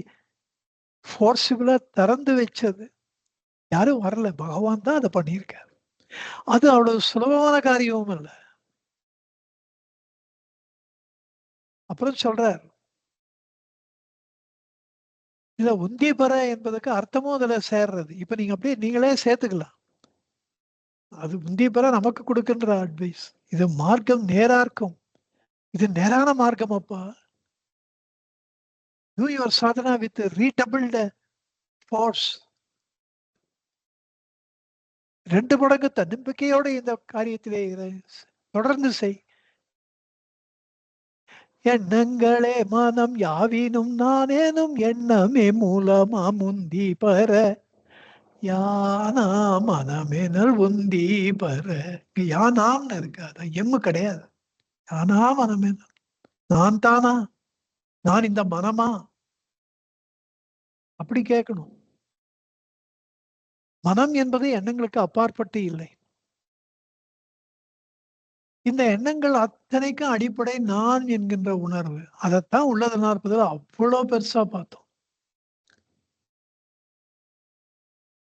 ஃபோர்ஸிபிளா திறந்து வச்சது யாரும் வரல, பகவான் தான் அதை பண்ணியிருக்காரு. அது அவ்வளவு சுலபமான காரியமும் இல்லை. அப்புறம் சொல்றார், இதுல உந்தி பெற என்பதுக்கு அர்த்தமும் அதுல சேர்றது. இப்ப நீங்க அப்படியே நீங்களே சேர்த்துக்கலாம். அது உந்தி பெற நமக்கு கொடுக்கின்ற அட்வைஸ். இது மார்க்கம் நேரார்க்கும், இது நேரான மார்க்கம் அப்பா. Do your sadhana with redoubled force. 2 மடங்கு தன்னம்பிக்கையோடு இந்த காரியத்திலே தொடர்ந்து செய். எண்ணங்களே மனம் யாவினும் நானேனும் எண்ணமே மூலமா முந்தி பர யானா மனமெனல் உந்தி பர. யானாம்னு இருக்கு, அது எம்மு கிடையாது. யானா மனமெனல், நான் தானா, நான் இந்த மனமா, அப்படி கேட்கணும். மனம் என்பது எண்ணங்களுக்கு அப்பாற்பட்டு இல்லை. இந்த எண்ணங்கள் அத்தனைக்கும் அடிப்படை நான் என்கின்ற உணர்வு. அதைத்தான் உள்ளது நாற்பதில் அவ்வளவு பெருசா பார்த்தோம்.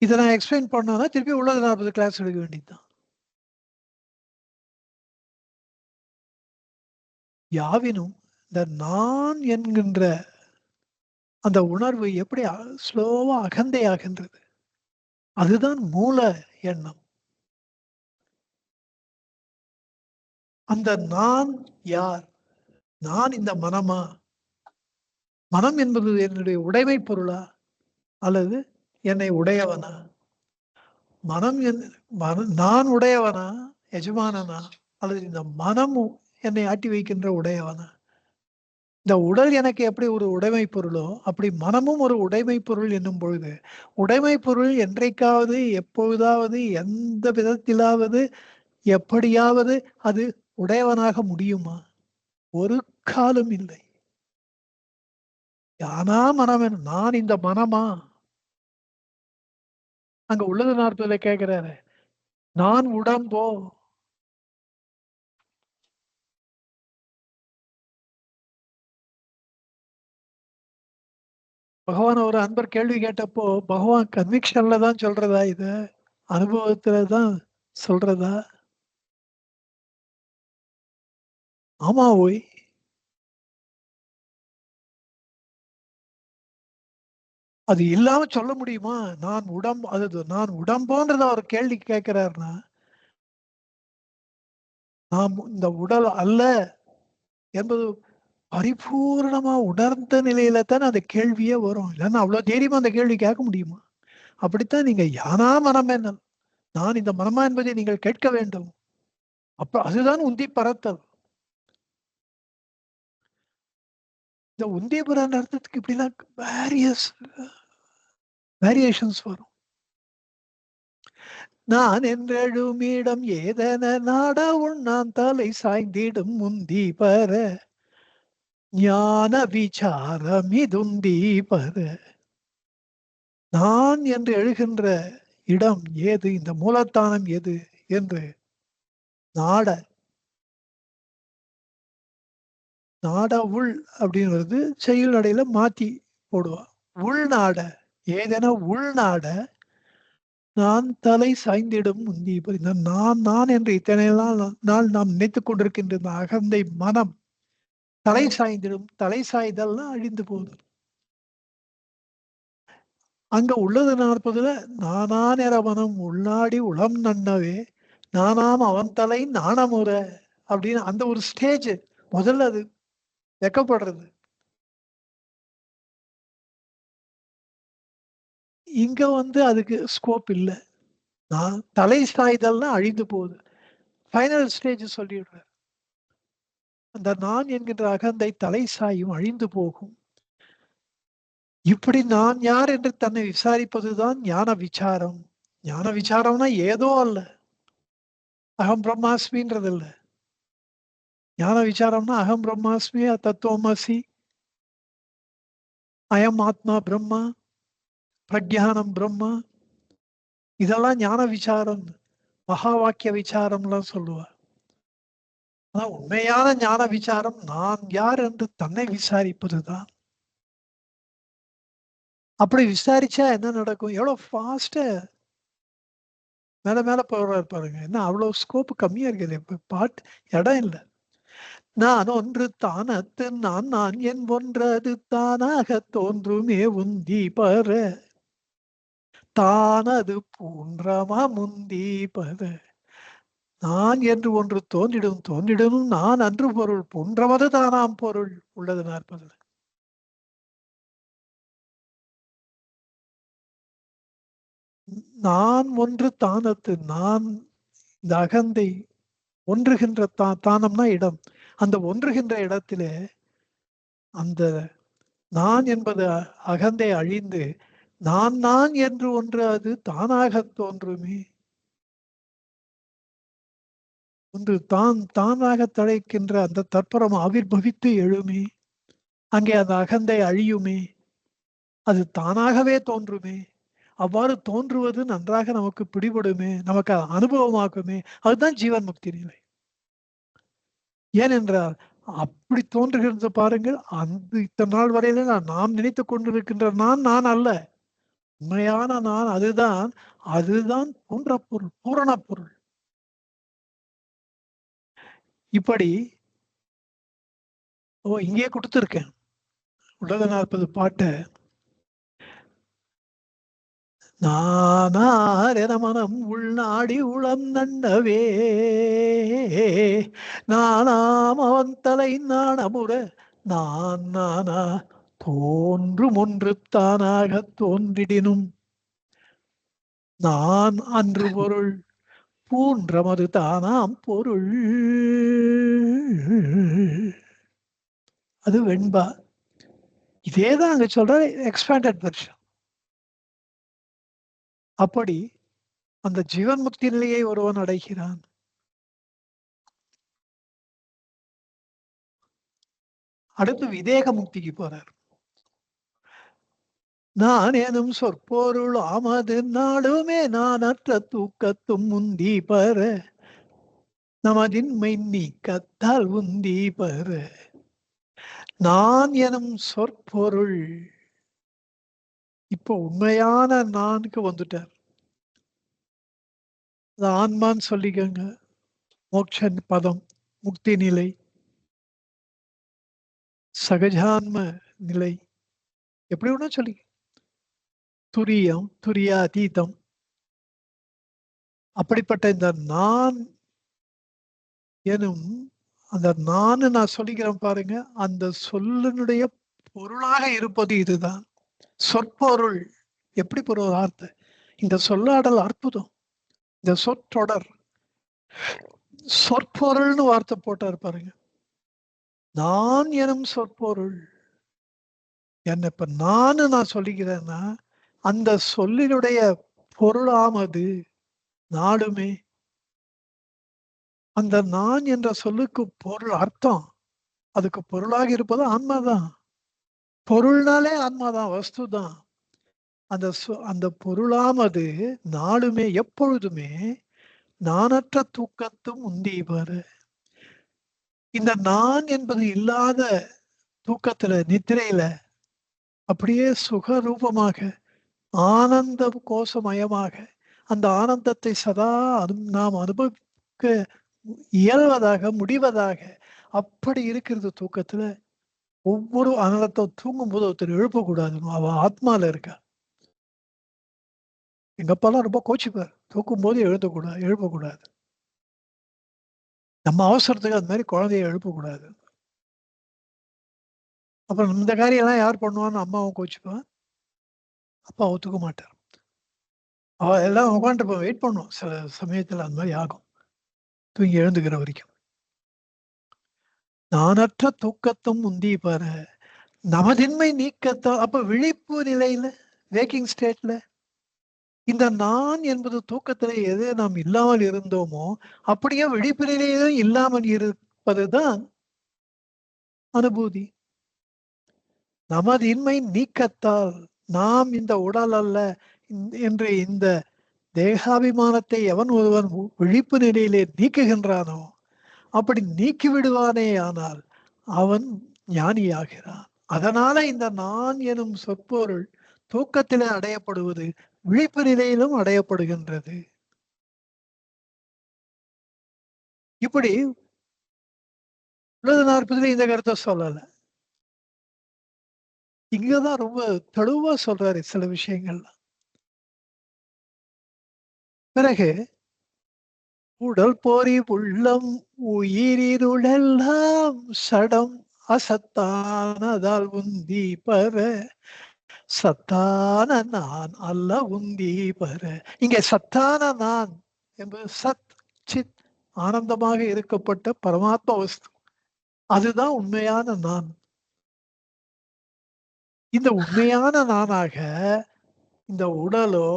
இதை நான் எக்ஸ்பிளைன் பண்ணோம்னா திருப்பி உள்ளது 40 கிளாஸ் எடுக்க வேண்டியதுதான். யாவினும் இந்த நான் என்கின்ற அந்த உணர்வு எப்படி ஸ்லோவா அகந்தையாகின்றது, அதுதான் மூல எண்ணம். அந்த நான் யார்? நான் இந்த மனமா? மனம் என்பது என்னுடைய உடைமை பொருளா அல்லது என்னை உடையவனா? மனம் நான் உடையவனா, எஜமானனா, அல்லது இந்த மனமும் என்னை ஆட்டி வைக்கின்ற உடையவனா? இந்த உடல் எனக்கு எப்படி ஒரு உடைமை பொருளோ அப்படி மனமும் ஒரு உடைமை பொருள் என்னும் பொழுது, உடைமை பொருள் என்றைக்காவது எப்பொழுதாவது எந்த விதத்திலாவது எப்படியாவது அது உடையவனாக முடியுமா? ஒரு காலம் இல்லை. யானா மனமென், நான் இந்த மனமா? அங்க உள்ளது 40 கேட்கிறாரு, நான் உடம்போ? பகவான் ஒரு அன்பர் கேள்வி கேட்டப்போ பகவான் கன்விக்ஷன்ல தான் சொல்றதா, இது அனுபவத்துல தான் சொல்றதா? ஆமா ஓய். அது இல்லாம சொல்ல முடியுமா? நான் உடம்பு, அது நான் உடம்போன்றத ஒரு கேள்வி கேட்கிறாருன்னா, நாம் இந்த உடல் அல்ல என்பது பரிபூர்ணமா உணர்ந்த நிலையில தானே அந்த கேள்வியே வரும். இல்லைன்னா அவ்வளவு தைரியமா அந்த கேள்வி கேட்க முடியுமா? அப்படித்தான் நீங்க யானா மனம் என்ன, நான் இந்த மனமா என்பதை நீங்கள் கேட்க வேண்டும். அப்ப அதுதான் உந்தி பறத்தல். இந்த உந்தி பரன்ற அர்த்தத்துக்கு இப்படிலாம் வேரியேஷன்ஸ் வரும். நான் என்றெழுமிடம் ஏதென நாட உண்ணான் தலை சாய்ந்திடும் முந்தி பர ஞான விசாரம் இதுந்தி பர. நான் என்று எழுகின்ற இடம் ஏது, இந்த மூலத்தானம் எது என்று நாட, நாட உள் அப்படின்றது செயல் நடையில மாத்தி போடுவா. உள்நாட, ஏதென உள்நாட நான் தலை சாய்ந்திடும் முந்தி. இந்த நான் நான் என்று இத்தனை நாள் நாம் நினைத்துக் கொண்டிருக்கின்ற இந்த அகந்தை மனம் தலை சாய்ந்திடும். தலை சாய்தல்னா அழிந்து போகுது. அங்க உள்ளது 40 நானா நிற மனம் உள்நாடி உளம் நன்னவே நானாம் அவன் தலை நாணமுற அப்படின்னு அந்த ஒரு ஸ்டேஜ் முதல்ல அது வெக்கப்படுறது. இங்க அதுக்கு ஸ்கோப் இல்லை. நான் தலை சாய்தல்னா அழிந்து போகுது. ஃபைனல் ஸ்டேஜ் சொல்லிடுறார், அந்த நான் என்கின்ற அகந்தை தலை சாயும், அழிந்து போகும். இப்படி நான் யார் என்று தன்னை விசாரிப்பதுதான் ஞான விசாரம். ஞான விசாரம்னா ஏதோ அல்ல, அகம் பிரம்மாஸ்மின்றது இல்ல. ஞான விசாரம்னா அகம் பிரம்மாஸ்மி, தத்துவமசி, அயம் ஆத்மா பிரம்மா, பிரக்ஞானம் பிரம்மா, இதெல்லாம் ஞான விசாரம். மகா வாக்கிய விசாரம்லாம் சொல்லுவார். ஆனா உண்மையான ஞான விசாரம் நான் யார் என்று தன்னை விசாரிப்பதுதான். அப்படி விசாரிச்சா என்ன நடக்கும்? எவ்வளவு ஃபாஸ்டா மேல மேல போறாரு பாருங்க. என்ன அவ்வளவு ஸ்கோப் கம்மியா இருக்குது. இப்ப பாட்டு இடம் இல்லை. நான் ஒன்று தானத்து நான் நான் என் ஒன்றது தானாக தோன்றுமே உந்தி பர தானது பூன்றமா முந்தி பர. நான் என்று ஒன்று தோன்றிடும், தோன்றிடும் நான் அன்று பொருள் போன்றவது தானாம் பொருள் உள்ளது 40. நான் ஒன்று தானத்து, நான் இந்த அகந்தை ஒன்றுகின்ற தானம்னா இடம். அந்த ஒன்றுகின்ற இடத்திலே அந்த நான் என்பது அகந்தை அழிந்து நான் நான் என்று ஒன்று அது தானாக தோன்றுமே. ஒன்று தானாக தழைக்கின்ற அந்த தற்பரம் ஆவிர்பவித்து எழுமே. அங்கே அந்த அகந்தை அழியுமே. அது தானாகவே தோன்றுமே. அவ்வாறு தோன்றுவது நன்றாக நமக்கு பிடிபடுமே, நமக்கு அனுபவமாக்குமே. அதுதான் ஜீவன் முக்தி நிலை. ஏனென்றால் அப்படி தோன்றுகிறது பாருங்கள். அந்த இத்தனை நாள் வரையில நாம் நினைத்துக் கொண்டிருக்கின்ற நான் அல்ல. உண்மையான நான் அதுதான். அதுதான் போன்ற பொருள், பூரண பொருள். இப்படி இங்கே கொடுத்திருக்கேன். உலக 40 பாட்ட நானாரென மனம் உள்நாடி உளம் நன்னவே நானாம் அவன் தலை நாணமுற நானா தோன்றும் ஒன்று தானாக தோன்றிடினும் நான் அன்று பொருள் பூன்றமது தானாம் பொருள். அது வெண்பா. இதேதான் அங்க சொல்ற எக்ஸ்பேண்டட் வெர்ஷன். அப்படி அந்த ஜீவன் முக்தி நிலையை ஒருவன் அடைகிறான். அடுத்து விதேக முக்திக்கு போறார். நான் எனும் சொற்பொருள் ஆமது நாடுமே நானற்ற தூக்கத்தும் முந்தி பர நமதின்மை நீக்கத்தால் உந்தி பர. நான் எனும் சொற்பொருள் இப்போ உண்மையான நான்கு வந்துட்டார். ஆன்மான்னு சொல்லிக்கங்க. மோட்ச பதம், முக்தி நிலை, சகஜான்ம நிலை, எப்படி ஒண்ணா சொல்லி, துரியம், துரியாதீதம். அப்படிப்பட்ட இந்த நான் எனும் அந்த நான் சொல்லிக்கிறேன் பாருங்க. அந்த சொல்லினுடைய பொருளாக இருப்பது இதுதான். சொற்பொருள் எப்படி பொருள் வார்த்தை. இந்த சொல்லாடல் அற்புதம். இந்த சொற்றொடர் சொற்பொருள்னு வார்த்தை போட்டார் பாருங்க. நான் எனும் சொற்பொருள் என்ன இப்ப நான் சொல்லிக்கிறேன்னா அந்த சொல்லினுடைய பொருளாமது நாடுமே. அந்த நான் என்ற சொல்லுக்கு பொருள் அர்த்தம், அதுக்கு பொருளாக இருப்பது ஆன்மாதான். பொருள்னாலே ஆன்மாதான், வஸ்து தான். அந்த பொருளாமது நாளுமே எப்பொழுதுமே நானற்ற தூக்கத்தும் உந்தீபாரு. இந்த நான் என்பது இல்லாத தூக்கத்துல, நித்திரையில அப்படியே சுகரூபமாக ஆனந்த கோஷமயமாக அந்த ஆனந்தத்தை சதா நாம் அனுபவிக்க இயல்வதாக முடிவதாக அப்படி இருக்கிறது தூக்கத்துல. ஒவ்வொரு அனலத்தை தூங்கும் போது ஒருத்தர் எழுப்பக்கூடாதுன்னு அவ ஆத்மால இருக்கா. எங்க அப்பாலாம் ரொம்ப கோச்சிப்பார். தூக்கும் போது எழுப்பக்கூடாது. நம்ம அவசரத்துக்கு அந்த மாதிரி குழந்தைய எழுப்பக்கூடாது. அப்புறம் இந்த காரியம் எல்லாம் யார் பண்ணுவான்னு அம்மாவும் கோச்சிப்பான், அப்பா ஒத்துக்க மாட்டார். அவ எல்லாம் உட்காந்துட்டு வெயிட் பண்ணும். சில சமயத்துல அந்த மாதிரி ஆகும், தூங்கி எழுந்துக்கிற வரைக்கும். நானற்ற தூக்கத்தும் முந்தி பாரு நமதின்மை நீக்கத்தான். அப்ப விழிப்பு நிலையில, வேக்கிங் ஸ்டேட்ல இந்த நான் என்பது தூக்கத்துல எது நாம் இல்லாமல் இருந்தோமோ அப்படியே விழிப்பு நிலையிலும் இல்லாமல் இருப்பதுதான் அனுபூதி. நமது இன்மை நீக்கத்தால் நாம் இந்த உடல் அல்ல என்று இந்த தேகாபிமானத்தை எவன் ஒருவன் விழிப்பு நிலையிலே நீக்குகின்றானோ அப்படி நீக்கி விடுவானே ஆனால் அவன் ஞானியாகிறான். அதனால இந்த நான் எனும் சொற்பொருள் தூக்கத்திலே அடையப்படுவது விழிப்பு நிலையிலும் அடையப்படுகின்றது. இப்படி உலக 40 இந்த கருத்தை சொல்லல. இங்கதான் ரொம்ப தெளிவா சொல்றாரு சில விஷயங்கள். பிறகு உடல் போரி உள்ளம் உயிரிருளெல்லாம் சடம் அசத்தானதால் உந்தி பர சத்தான நான் அல்ல உந்தி பர. இங்கே சத்தான நான் என்பது சத் சித் ஆனந்தமாக இருக்கப்பட்ட பரமாத்மா வஸ்து. அதுதான் உண்மையான நான். இந்த உண்மையான நானாக இந்த உடலோ,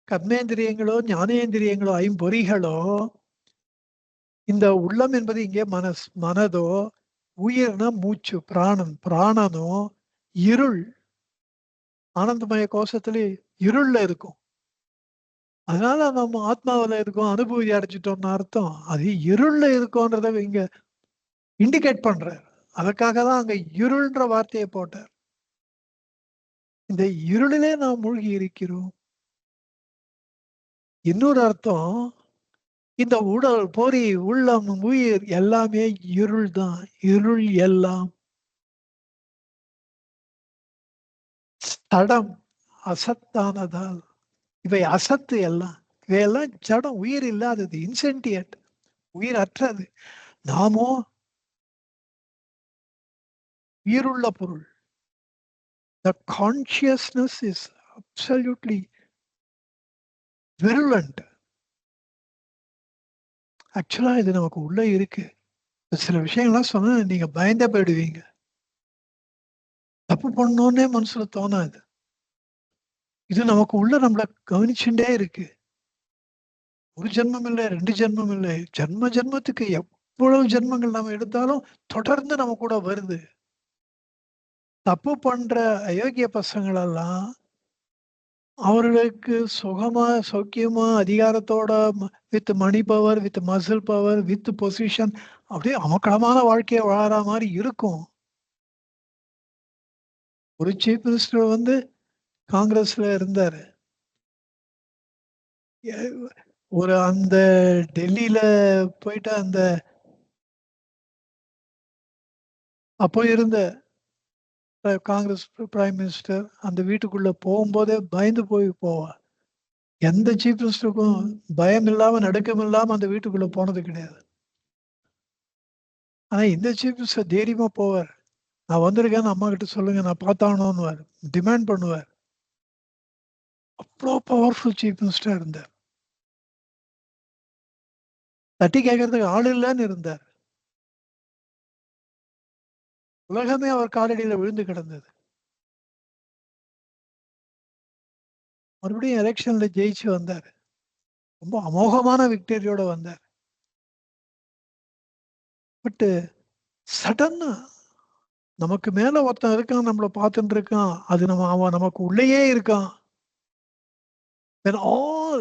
கர்மேந்திரியங்களோ, ஞானேந்திரியங்களோ, ஐம்பொறிகளோ, இந்த உள்ளம் என்பது இங்கே மனதோ, உயிர்னா மூச்சு, பிராணனோ, இருள், ஆனந்தமய கோஷத்திலே இருள்ல இருக்கும். அதனால நம்ம ஆத்மாவில இருக்கோம், அனுபூதி அடைஞ்சிட்டோம்னு அர்த்தம். அது இருள்ல இருக்கோன்றத இங்க இண்டிகேட் பண்றார். அதற்காக தான் அங்க இருள்ன்ற வார்த்தையை போட்டார். இந்த இருளிலே நாம் மூழ்கி இருக்கிறோம். இன்னொரு அர்த்தம், இந்த உடல், பொறி, உள்ளம், உயிர் எல்லாமே இருள் தான். இருள் எல்லாம் தடம் அசத்தானதால். இவை அசத்து எல்லாம். இவையெல்லாம் ஜடம், உயிர் இல்லாதது, இன்சென்டியட், உயிர் அற்றது. நாமோ உயிருள்ள பொருள். The consciousness is absolutely virulent. ஆக்சுவலா இது நமக்கு உள்ள இருக்கு. சில விஷயங்கள்லாம் சொன்னா நீங்க பயந்தே போயிடுவீங்க. தப்பு பண்ணணும்னே மனசுல தோணாது. இது நமக்கு உள்ள நம்மள கவனிச்சுட்டே இருக்கு. ஒரு ஜென்மம் இல்லை, 2 ஜென்மம் இல்லை. ஜென்ம ஜென்மத்துக்கு எவ்வளவு ஜென்மங்கள் நம்ம எடுத்தாலும் தொடர்ந்து நம்ம கூட வருது. தப்பு பண்ற அயோக்கிய பசங்களெல்லாம் அவர்களுக்கு சுகமா, சௌக்கியமா, அதிகாரத்தோட with money power, with muscle power, with position அப்படியே அமர்க்களமான வாழ்க்கைய வாழற மாரி இருக்கும். ஒரு சீஃப் மினிஸ்டர் வந்து காங்கிரஸ்ல இருந்தாரு. எ ஒரு அந்த டெல்லியில போயிட்டு அப்போ இருந்த காங்கிரஸ் பிரைம் மினிஸ்டர் அந்த வீட்டுக்குள்ள போகும்போதே பயந்து போவார். எந்த சீஃப் மினிஸ்டருக்கும் பயம் இல்லாம, நடுக்கம் இல்லாம அந்த வீட்டுக்குள்ள போனது கிடையாது. ஆனா இந்த சீஃப் மினிஸ்டர் தைரியமா போவார். நான் வந்திருக்கேன்னு அம்மா கிட்ட சொல்லுங்க, நான் பார்த்தாகணும்னுவார். டிமாண்ட் பண்ணுவார். அவ்வளோ பவர்ஃபுல் சீஃப் மினிஸ்டரா இருந்தார். தட்டி கேட்கறதுக்கு ஆள் இல்லைன்னு இருந்தார். உலகமே அவர் காலடியில விழுந்து கிடந்தது. மறுபடியும் எலெக்ஷன்ல ஜெயிச்சு வந்தார். ரொம்ப அமோகமான விக்டரியோட வந்தார். பட் சடன்னா நமக்கு மேல ஒருத்தன் இருக்கான், நம்மள பார்த்துட்டு இருக்கான். அது அவன் நமக்கு உள்ளேயே இருக்கான். Then all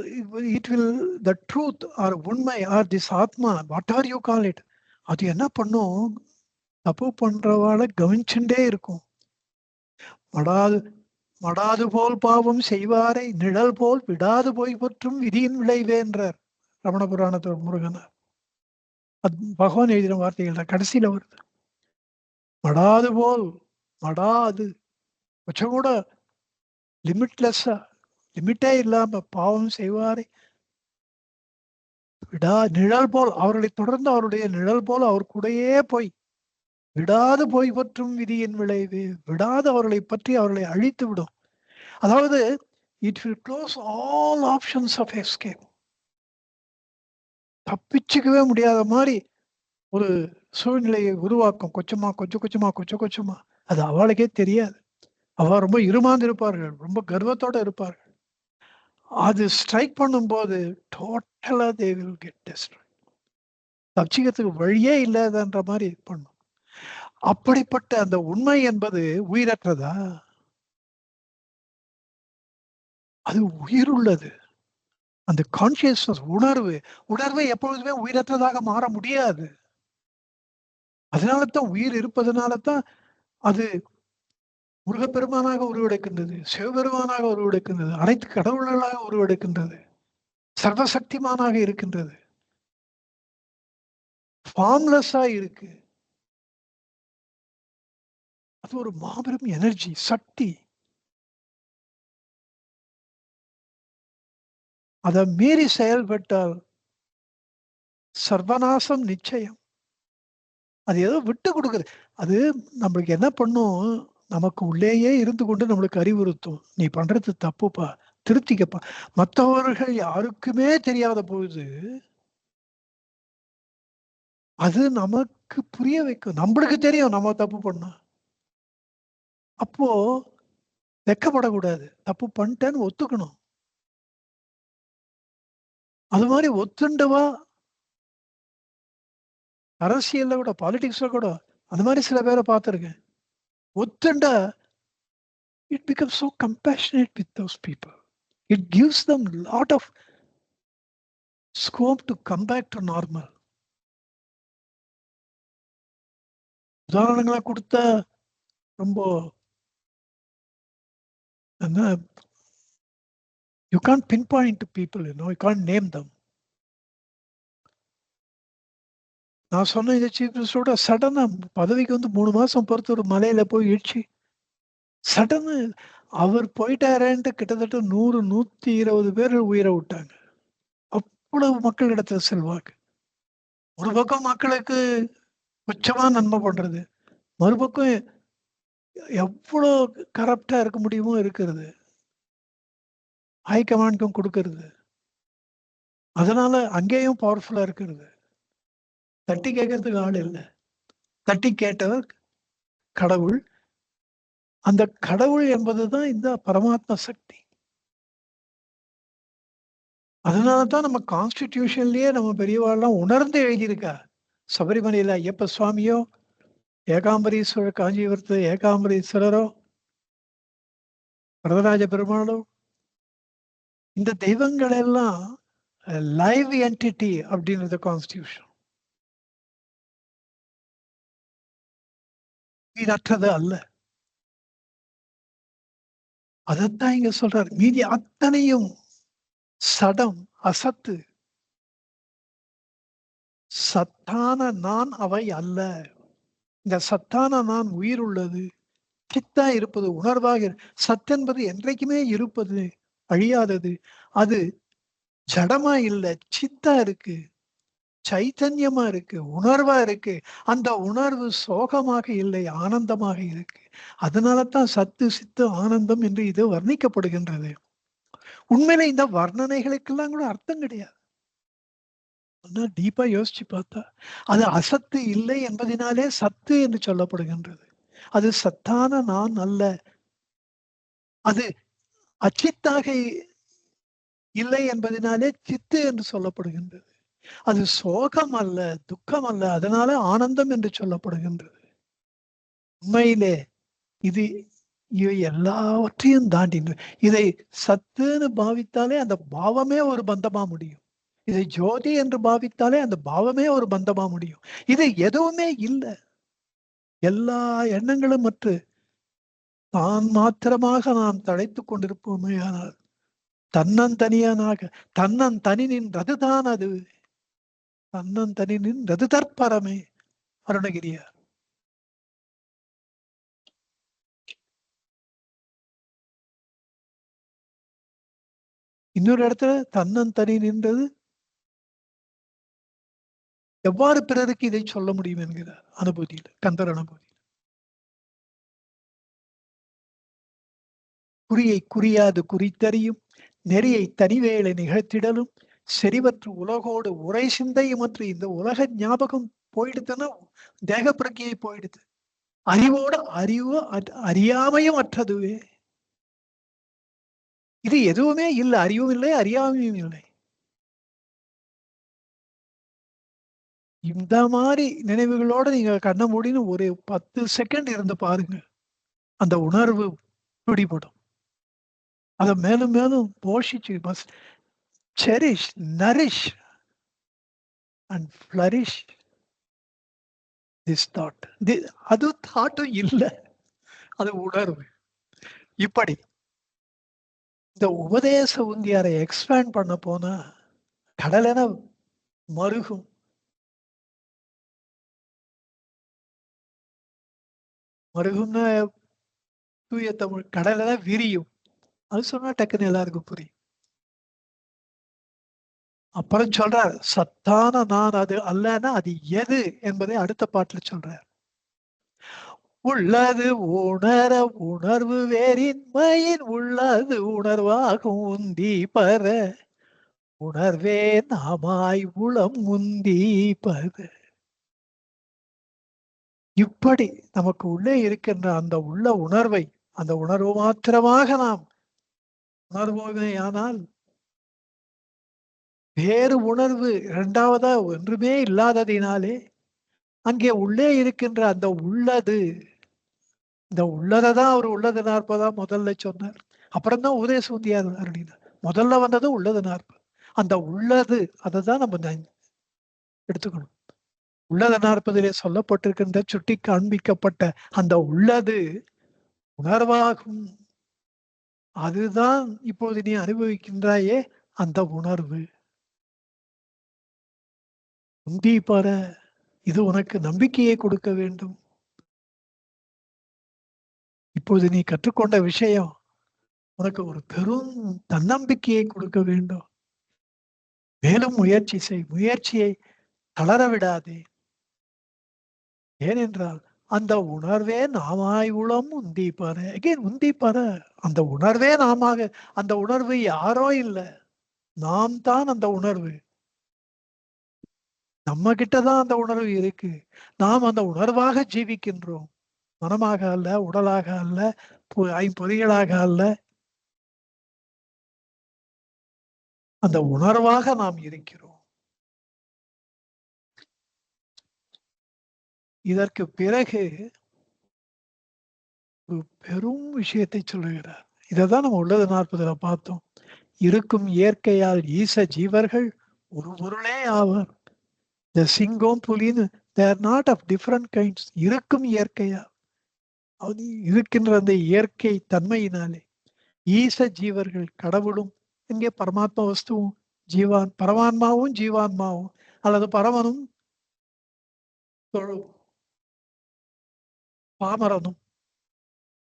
it will, the truth or உண்மை or this ஆத்மா, whatever you call it, அது என்ன பண்ணும், தப்பு பண்றவாளை கவனிச்சுட்டே இருக்கும். மடாது மடாது போல் பாவம் செய்வாரை நிழல் போல் விடாது போய் பற்றும் விதியின் விளைவே என்றார் ரமண புராணத்தோட முருகனார். அது பகவான் எழுதின வார்த்தைகள் கடைசியில வருது. மடாது போல், மடாது கொஞ்சம் கூட லிமிட்லெஸ்ஸா, லிமிட்டே இல்லாம பாவம் செய்வாரை நிழல் போல், அவர்களை தொடர்ந்து அவருடைய நிழல் போல் அவர் கூடயே போய் விடாது போய் பற்றும் விதியின் விளைவு, விடாது அவர்களை பற்றி அவர்களை அழித்து விடும். அதாவது it will close all options of escape. தப்பிச்சுக்கவே முடியாத மாதிரி ஒரு சூழ்நிலையை உருவாக்கும். கொஞ்சமா. அது அவளுக்கே தெரியாது. அவ ரொம்ப இருமாந்து இருப்பார்கள், ரொம்ப கர்வத்தோட இருப்பார்கள். அது ஸ்ட்ரைக் பண்ணும்போது டோட்டலா தே வில் கெட் டெஸ்ட்ராய்ட். தப்பிச்சுக்கிறதுக்கு வழியே இல்லாதன்ற மாதிரி பண்ணும். அப்படிப்பட்ட அந்த உண்மை என்பது உயிரற்றதா? அது உயிர் உள்ளது. அந்த கான்சியஸ்னஸ், உணர்வு எப்பொழுதுமே உயிரற்றதாக மாற முடியாது. அதனால தான் உயிர் இருப்பதனால தான் அது முருகப்பெருமானாக உருவெடுக்கின்றது, சிவபெருமானாக உருவெடுக்கின்றது, அனைத்து கடவுள்களாக உருவெடுக்கின்றது, சர்வசக்திமானாக இருக்கின்றது, ஃபார்ம்லெஸ்ஸா இருக்கு. அது ஒரு மாபெரும் எனர்ஜி, சக்தி. அதை மீறி செயல்பட்டால் சர்வநாசம் நிச்சயம். அது ஏதோ விட்டு கொடுக்குது. அது நம்மளுக்கு என்ன பண்ணும், நமக்கு உள்ளேயே இருந்து கொண்டு நம்மளுக்கு அறிவுறுத்தும். நீ பண்றது தப்புப்பா, திருத்திக்கப்பா. மற்றவர்கள் யாருக்குமே தெரியாத பொழுது அது நமக்கு புரிய வைக்கும். நம்மளுக்கு தெரியும் நம்ம தப்பு பண்ணோம். அப்போ வெக்கப்படக்கூடாது. தப்பு பண்ணிட்டேன்னு ஒத்துக்கணும். அது மாதிரி ஒத்துண்டவா அரசியல்ல கூட, பாலிடிக்ஸ்ல கூட அந்த மாதிரி சில பேரை பார்த்திருக்கேன். ஒத்துண்டா it becomes so compassionate with those people. It gives them lot of scope to come back to normal. உதாரணங்களா கொடுத்தா ரொம்ப என்ன, you can't pinpoint people, you can't name them. நான் சொன்ன இந்த சீஃப் மினிஸ்டரோட சடனா பதவிக்கு வந்து 3 மாசம் பொறுத்து ஒரு மலையில போய் இடிச்சு சடனு அவர் போயிட்டாரேன்ட்டு கிட்டத்தட்ட 100, 120 பேர் உயிரை விட்டாங்க. அவ்வளவு மக்களிடத்துல செல்வாக்கு. ஒரு பக்கம் மக்களுக்கு உச்சமா நன்மை பண்றது, மறுபக்கம் எவ்வளவு கரப்டா இருக்க முடியுமோ இருக்கிறது, ஹை கமாண்ட்க்கும் கொடுக்கறது. அதனால அங்கேயும் பவர்ஃபுல்லா இருக்கிறது. தட்டி கேட்கறதுக்கு ஆள் இல்லை. தட்டி கேட்டவர் கடவுள். அந்த கடவுள் என்பதுதான் இந்த பரமாத்ம சக்தி. அதனாலதான் நம்ம கான்ஸ்டிடியூஷன்லயே நம்ம பெரியவாள்லாம் உணர்ந்து எழுதியிருக்கா. சபரிமலையில ஐயப்ப சுவாமியோ, ஏகாம்பரீஸ்வரர் காஞ்சிபுரத்து ஏகாம்பரீஸ்வரரோ, வரதராஜ பெருமாளோ, இந்த தெய்வங்கள் எல்லாம் லைவ் என்டிட்டி அப்படின்றது கான்ஸ்டிடியூஷன். உயிரற்றது அல்ல. அதைத்தான் இங்க சொல்றாரு. மீதி அத்தனையும் சடம், அசத்து. சத்தான நான் அவை அல்ல. இந்த சத்தான நான் உயிர் உள்ளது, சித்தா இருப்பது, உணர்வாக. சத்தென்பது என்றைக்குமே இருப்பது, அழியாதது. அது ஜடமா இல்லை, சித்தா இருக்கு, சைத்தன்யமா இருக்கு, உணர்வா இருக்கு. அந்த உணர்வு சோகமாக இல்லை, ஆனந்தமாக இருக்கு. அதனாலதான் சத்து, சித்து, ஆனந்தம் என்று இது வர்ணிக்கப்படுகின்றது. உண்மையில இந்த வர்ணனைகளுக்கெல்லாம் கூட அர்த்தம் கிடையாது. டீப்பா யோசிச்சு பார்த்தா அது அசத்து இல்லை என்பதனாலே சத்து என்று சொல்லப்படுகின்றது. அது சத்தான நான் அல்ல. அது அச்சித்தாக இல்லை என்பதனாலே சித்து என்று சொல்லப்படுகின்றது. அது சோகம் அல்ல, துக்கம் அல்ல, அதனால ஆனந்தம் என்று சொல்லப்படுகின்றது. உண்மையிலே இது இவை எல்லாவற்றையும் தாண்டி இதை சத்துன்னு பாவித்தாலே அந்த பாவமே ஒரு பந்தமா முடியும். இதை ஜோதி என்று பாவித்தாலே அந்த பாவமே ஒரு பந்தமா முடியும். இது எதுவுமே இல்லை. எல்லா எண்ணங்களும் மற்ற தான் மாத்திரமாக நாம் தழைத்துக் கொண்டிருப்போமே. ஆனால் தன்னந்தனியனாக தன்னன் தனி நின்றதுதான் அது. தன்னன் தனி நின்றது தற்பரமே. அருணகிரியார். இன்னொரு இடத்துல தன்னன் தனி நின்றது எவ்வாறு பிறருக்கு இதை சொல்ல முடியும் என்கிறார் அனுபூதியில், கந்தர் அனுபூதி. குறியை குறியாது குறித்தறியும் நெறியை தனிவேளை நிகழ்த்திடலும் செறிவற்று உலகோடு உரை சிந்தையுமற்று. இந்த உலக ஞாபகம் போயிடுதுன்னா தேக பிரக்கியை போயிடுது. அறிவோடு அறியாமையும் அற்றதுவே. இது எதுவுமே இல்லை. அறிவும் இல்லை, அறியாமையும் இல்லை. இந்த மாதிரி நினைவுகளோட நீங்க கண்ண மூடின்னு ஒரு 10 செகண்ட் இருந்து பாருங்க. அந்த உணர்வு பிடிபடும். அதை மேலும் மேலும் போஷிச்சு cherish, nourish and flourish this thought. அது தாட்டும் இல்லை, அது உணர்வு. இப்படி இந்த உபதேச உந்தியாரை எக்ஸ்பேண்ட் பண்ண போனா கடலென மருகும். மருகும்னா தூய தமிழ், கடலென விரியும். அது சொன்னா டக்குன்னு எல்லாருக்கும் புரியும். அப்புறம் சொல்றார், சத்தான நான் அது அல்லனா அது எது என்பதை அடுத்த பாட்டுல சொல்றார். உள்ளது உணர உணர்வு வேறின்மையின் உள்ளது உணர்வாகும் உந்தி பர உணர்வே நாமாய் உளம் உந்தி பர. இப்படி நமக்கு உள்ளே இருக்கின்ற அந்த உள்ள உணர்வை, அந்த உணர்வு மாத்திரமாக நாம் உணர்வோமேயானால் வேறு உணர்வு இரண்டாவதா ஒன்றுமே இல்லாததினாலே அங்கே உள்ளே இருக்கின்ற அந்த உள்ளது, இந்த உள்ளதை தான் அவர் உள்ளது நாற்பதா முதல்ல சொன்னார். அப்புறம் தான் உதய சூந்தியார் அருளினார். முதல்ல வந்தது உள்ளது நாற்பது. அந்த உள்ளது அதை தான் நம்ம எடுத்துக்கணும். உள்ளது நாற்பதிலே சொல்லப்பட்டிருக்கின்ற சுட்டி காண்பிக்கப்பட்ட அந்த உள்ளது உணர்வாகும். அதுதான் இப்போது நீ அனுபவிக்கின்றாயே அந்த உணர்வு. உந்தி பார, இது உனக்கு நம்பிக்கையை கொடுக்க வேண்டும். இப்போது நீ கற்றுக்கொண்ட விஷயம் உனக்கு ஒரு பெரும் தன்னம்பிக்கையை கொடுக்க வேண்டும். மேலும் முயற்சி செய், முயற்சியை தளர விடாதே. ஏனென்றால் அந்த உணர்வே நாமாய் உளம் உந்தி பார. அகைன் உந்தி பார, அந்த உணர்வே நாமாக. அந்த உணர்வு யாரோ இல்லை, நாம் தான் அந்த உணர்வு. நம்ம கிட்டதான் அந்த உணர்வு இருக்கு. நாம் அந்த உணர்வாக ஜீவிக்கின்றோம். மனமாக அல்ல, உடலாக அல்ல, ஐம்பொறிகளாக அல்ல, அந்த உணர்வாக நாம் இருக்கிறோம். இதற்கு பிறகு ஒரு பெரும் விஷயத்தை சொல்லுகிறார். இதைதான் நம்ம உள்ளது நாற்பதுல பார்த்தோம். இருக்கும் இயற்கையால் ஈச ஜீவர்கள் ஒரு பொருளே ஆவார். இந்த சிங்கம் புலின்னு there not of different kinds. இருக்கும் இயற்கையா அது இருக்கின்ற அந்த இயற்கை தன்மையினாலே ஈச ஜீவர்கள், கடவுளும் இங்கே பரமாத்மா வஸ்துவும் ஜீவான் பரமாத்மாவும் ஜீவான்மாவும் அல்லது பரமனும் பாமரனும்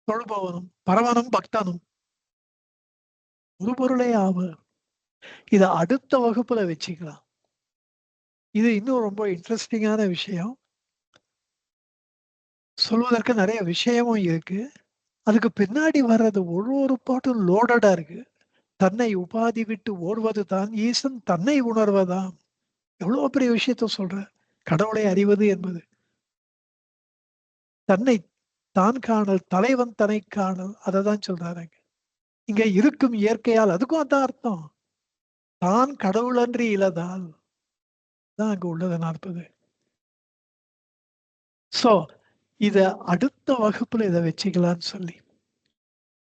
தொழுபவனும் பரமனும் பக்தனும் ஒரு பொருளே ஆவர். இதை அடுத்த வகுப்புல வச்சுக்கலாம். இது இன்னும் ரொம்ப இன்ட்ரெஸ்டிங்கான விஷயம். சொல்வதற்கு நிறைய விஷயமும் இருக்கு. அதுக்கு பின்னாடி வர்றது ஒரு பாட்டும் லோடடா இருக்கு. தன்னை உபாதி விட்டு ஓடுவது தான் ஈசன் தன்னை உணர்வதாம். எவ்வளவு பெரிய விஷயத்த சொல்ற. கடவுளை அறிவது என்பது தன்னை தான் காணல், தலைவன் தன்னை காணல். அதை தான் சொல்றாருங்க. இங்க இருக்கும் இயற்கையால், அதுக்கும் அதான் அர்த்தம். தான் கடவுள் அன்றி இலதால் தான் அங்க உள்ளது நாற்பது. சோ இத அடுத்த வகுப்புல இதை வச்சுக்கலான்னு சொல்லி,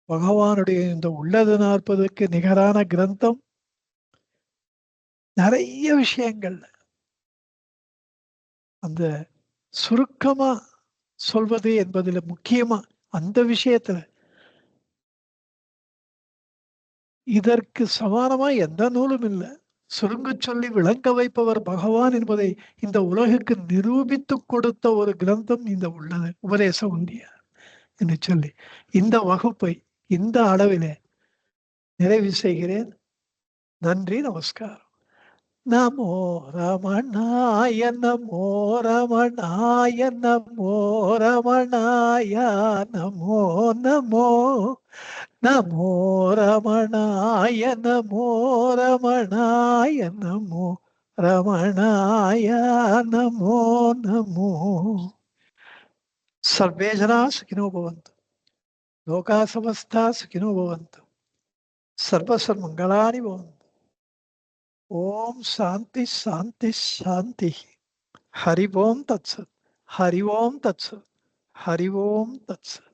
பகவானுடைய இந்த உள்ளது நாற்பதுக்கு நிகரான கிரந்தம் நிறைய விஷயங்கள் அந்த சுருக்கமா சொல்வது என்பதுல முக்கியமா அந்த விஷயத்துல இதற்கு சமானமா எந்த நூலும் இல்லை. சுருங்க சொல்லி விளங்க வைப்பவர் பகவான் என்பதை இந்த உலகுக்கு நிரூபித்து கொடுத்த ஒரு கிரந்தம் இந்த உள்ளது உபதேச உந்தியார் என்று சொல்லி இந்த வகுப்பை இந்த அளவிலே நிறைவு செய்கிறேன். நன்றி, நமஸ்காரம். நமோ ரமணாய, நமோ ரமணாய, நமோ ரமணாய, நமோ நமோ நமோ ரமணாய, நமோ ரமணாய, நமோ ரமணாய, நமோ நமோ. सर्वे जना सुखिनो भवन्तु, लोका समस्ता सुखिनो भवन्तु, सर्वसन्मङ्गलानि भवन्तु. ओम शांति शांति शांति. हरि ओम तत्सत, हरि ओम तत्सत, हरि ओम तत्सत.